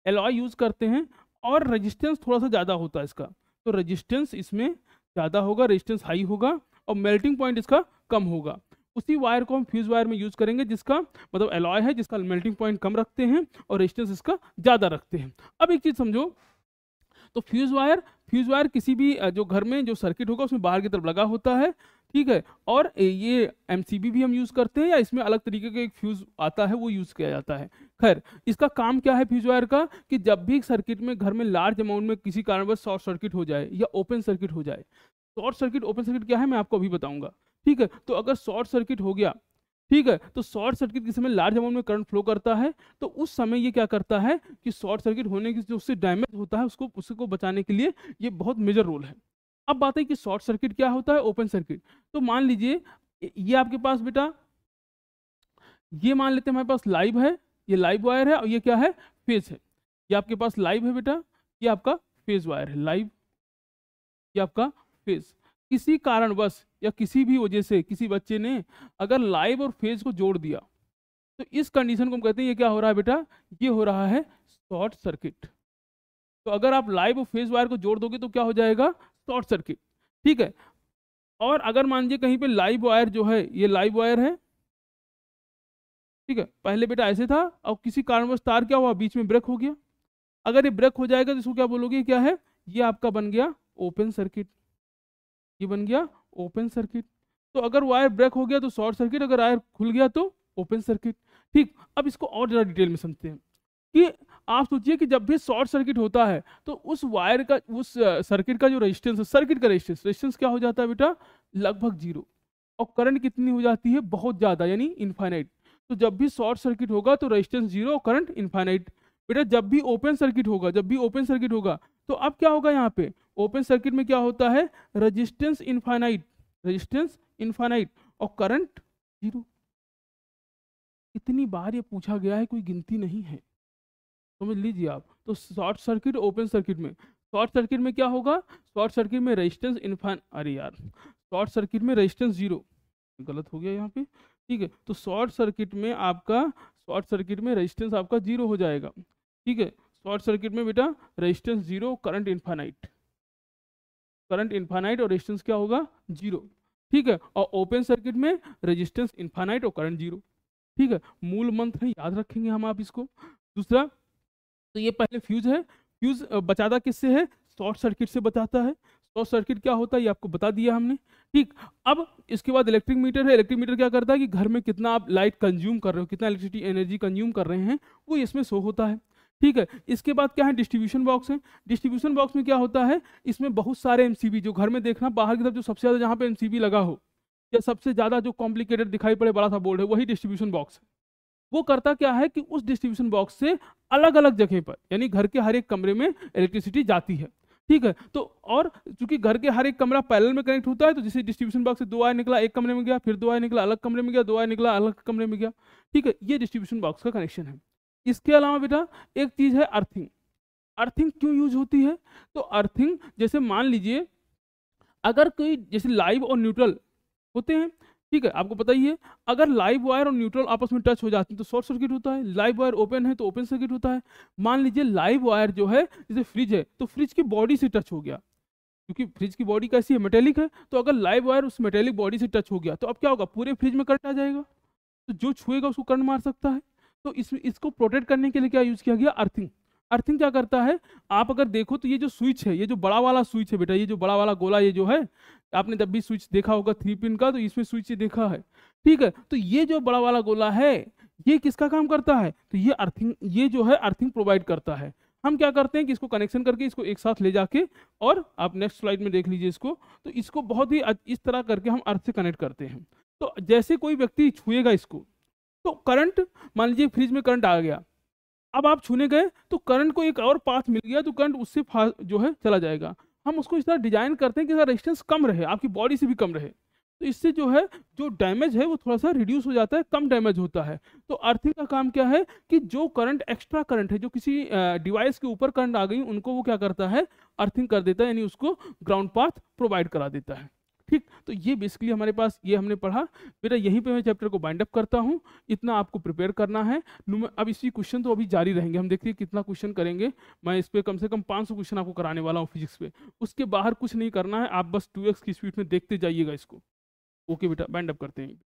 एलॉय यूज करते हैं और रेजिस्टेंस थोड़ा सा ज़्यादा होता है इसका, तो रेजिस्टेंस इसमें ज़्यादा होगा, रेजिस्टेंस हाई होगा और मेल्टिंग पॉइंट इसका कम होगा। उसी वायर को हम फ्यूज वायर में यूज करेंगे जिसका मतलब एलॉय है, जिसका मेल्टिंग पॉइंट कम रखते हैं और रेजिस्टेंस इसका ज़्यादा रखते हैं। अब एक चीज़ समझो, तो फ्यूज वायर किसी भी जो घर में जो सर्किट होगा उसमें बाहर की तरफ लगा होता है, ठीक है। और ये MCB भी हम यूज करते हैं, या इसमें अलग तरीके का एक फ्यूज आता है वो यूज किया जाता है। खैर, इसका काम क्या है फ्यूज वायर का, कि जब भी सर्किट में घर में लार्ज अमाउंट में किसी कारणवश शॉर्ट सर्किट हो जाए या ओपन सर्किट हो जाए, शॉर्ट सर्किट ओपन सर्किट क्या है मैं आपको अभी बताऊंगा, ठीक है। तो अगर शॉर्ट सर्किट हो गया, ठीक है, तो शॉर्ट सर्किट के समय लार्ज अमाउंट में करंट फ्लो करता है, तो उस समय ये क्या करता है कि शॉर्ट सर्किट होने की जो उससे डैमेज होता है उसको बचाने के लिए ये बहुत मेजर रोल है। अब बात है कि शॉर्ट सर्किट क्या होता है, ओपन सर्किट। तो मान लीजिए ये आपके पास बेटा, ये मान लेते हैं हमारे पास लाइव है, ये लाइव वायर है, और ये क्या है, फेज है। ये आपके पास लाइव है बेटा, ये आपका फेज वायर है, लाइव, ये आपका फेज। किसी कारणवश या किसी भी वजह से किसी बच्चे ने अगर लाइव और फेज को जोड़ दिया, तो इस कंडीशन को हम कहते हैं ये क्या हो रहा है बेटा, ये हो रहा है शॉर्ट सर्किट। तो अगर आप लाइव और फेज वायर को जोड़ दोगे तो क्या हो जाएगा, शॉर्ट सर्किट, ठीक है। और अगर मान लीजिए कहीं पे लाइव वायर जो है, ये लाइव वायर है, ठीक है, पहले बेटा ऐसे था और किसी कारणवश तार क्या हुआ, बीच में ब्रेक हो गया। अगर ये ब्रेक हो जाएगा तो इसको क्या बोलोगे, क्या है, ये आपका बन गया ओपन सर्किट, ये बन गया ओपन सर्किट। तो अगर वायर ब्रेक हो गया तो शॉर्ट सर्किट, अगर वायर खुल गया तो ओपन सर्किट, ठीक। अब इसको और ज़्यादा डिटेल में समझते हैं कि आप सोचिए कि जब भी शॉर्ट सर्किट होता है तो उस वायर का, उस सर्किट का जो रेजिस्टेंस है, सर्किट का रेजिस्टेंस क्या हो जाता है बेटा, लगभग जीरो। और करंट कितनी हो जाती है, बहुत ज़्यादा, यानी इनफाइनाइट। तो जब भी शॉर्ट सर्किट होगा तो रेजिस्टेंस जीरो और करंट इनफाइनाइट। बेटा जब भी ओपन सर्किट होगा, जब भी ओपन सर्किट होगा तो अब क्या होगा, यहाँ पे ओपन सर्किट में क्या होता है, रेजिस्टेंस इनफाइनाइट, रेजिस्टेंस इनफाइनाइट और करंट जीरो। इतनी बार ये पूछा गया है, कोई गिनती नहीं है, समझ लीजिए आप। तो शॉर्ट सर्किट ओपन सर्किट में, शॉर्ट सर्किट में क्या होगा, शॉर्ट सर्किट में रेजिस्टेंस इनफाइन, अरे यार, शॉर्ट सर्किट में रेजिस्टेंस जीरो, गलत हो गया यहाँ पे, ठीक है। तो शॉर्ट सर्किट में आपका, शॉर्ट सर्किट में रेजिस्टेंस आपका जीरो हो जाएगा, ठीक है। शॉर्ट सर्किट में बेटा resistance zero, current infinite, current infinite और रेजिस्टेंस क्या होगा, जीरो, ठीक है। और ओपन सर्किट में रेजिस्टेंस इनफाइनाइट और करंट जीरो, ठीक है। मूल मंत्र है, याद रखेंगे हम आप इसको। दूसरा, तो ये पहले फ्यूज है, फ्यूज बचाता किससे है, शॉर्ट सर्किट से बचाता है। शॉर्ट सर्किट क्या होता है ये आपको बता दिया हमने, ठीक। अब इसके बाद इलेक्ट्रिक मीटर है। इलेक्ट्रिक मीटर क्या करता है कि घर में कितना आप लाइट कंज्यूम कर रहे हो, कितना इलेक्ट्रिसिटी एनर्जी कंज्यूम कर रहे हैं, वो इसमें शो होता है, ठीक है। इसके बाद क्या है, डिस्ट्रीब्यूशन बॉक्स है। डिस्ट्रीब्यूशन बॉक्स में क्या होता है, इसमें बहुत सारे MCB, जो घर में देखना बाहर की तरफ जो सबसे ज़्यादा जहाँ पे MCB लगा हो, या सबसे ज़्यादा जो कॉम्प्लिकेटेड दिखाई पड़े बड़ा सा बोर्ड है, वही डिस्ट्रीब्यूशन बॉक्स है। वो करता क्या है कि उस डिस्ट्रीब्यूशन बॉक्स से अलग अलग जगह पर, यानी घर के हर एक कमरे में इलेक्ट्रिसिटी जाती है, ठीक है। तो और चूंकि घर के हर एक कमरा पैरेलल में कनेक्ट होता है, तो जैसे डिस्ट्रीब्यूशन बॉक्स से दो वायर निकला एक कमरे में गया, फिर दो वायर निकला अलग कमरे में गया, दो वायर निकला अलग कमरे में गया, ठीक है। ये डिस्ट्रीब्यूशन बॉक्स का कनेक्शन है। इसके अलावा बेटा एक चीज है अर्थिंग। अर्थिंग क्यों यूज होती है, तो अर्थिंग जैसे मान लीजिए अगर कोई, जैसे लाइव और न्यूट्रल होते हैं, ठीक है, आपको पता ही है, अगर लाइव वायर और न्यूट्रल आपस में टच हो जाते हैं तो शॉर्ट सर्किट होता है, लाइव वायर ओपन है तो ओपन सर्किट होता है। मान लीजिए लाइव वायर जो है, जैसे फ्रिज है तो फ्रिज की बॉडी से टच हो गया, क्योंकि फ्रिज की बॉडी कैसी है, मेटेलिक है, तो अगर लाइव वायर उस मेटेलिक बॉडी से टच हो गया तो अब क्या होगा, पूरे फ्रिज में करंट आ जाएगा, तो जो छुएगा उसको करंट मार सकता है। तो इसको प्रोटेक्ट करने के लिए क्या यूज किया गया, अर्थिंग। अर्थिंग क्या करता है, आप अगर देखो तो ये जो स्विच है, ये जो बड़ा वाला स्विच है बेटा, ये जो बड़ा वाला गोला ये जो है, आपने जब भी स्विच देखा होगा 3 पिन का, तो इसमें स्विच देखा है, ठीक है। तो ये जो बड़ा वाला गोला है, ये किसका काम करता है, तो ये अर्थिंग, ये जो है अर्थिंग प्रोवाइड करता है। हम क्या करते हैं कि इसको कनेक्शन करके इसको एक साथ ले जाके, और आप नेक्स्ट स्लाइड में देख लीजिए इसको, तो इसको बहुत ही इस तरह करके हम अर्थ से कनेक्ट करते हैं। तो जैसे कोई व्यक्ति छुएगा इसको, तो करंट, मान लीजिए फ्रिज में करंट आ गया, अब आप छूने गए तो करंट को एक और पाथ मिल गया, तो करंट उससे जो है चला जाएगा। हम उसको इस तरह डिजाइन करते हैं कि इसका रेजिस्टेंस कम रहे, आपकी बॉडी से भी कम रहे, तो इससे जो है जो डैमेज है वो थोड़ा सा रिड्यूस हो जाता है, कम डैमेज होता है। तो अर्थिंग का काम क्या है कि जो करंट, एक्स्ट्रा करंट है, जो किसी डिवाइस के ऊपर करंट आ गई, उनको वो क्या करता है, अर्थिंग कर देता है, यानी उसको ग्राउंड पाथ प्रोवाइड करा देता है। ठीक, तो ये बेसिकली हमारे पास ये हमने पढ़ा बेटा। यहीं पे मैं चैप्टर को बाइंड अप करता हूँ, इतना आपको प्रिपेयर करना है। अब इसी क्वेश्चन तो अभी जारी रहेंगे, हम देखिए कितना क्वेश्चन करेंगे। मैं इस पे कम से कम 500 क्वेश्चन आपको कराने वाला हूँ फिजिक्स पे, उसके बाहर कुछ नहीं करना है, आप बस 2x की स्पीड में देखते जाइएगा इसको। ओके बेटा, बाइंड अप करते हैं।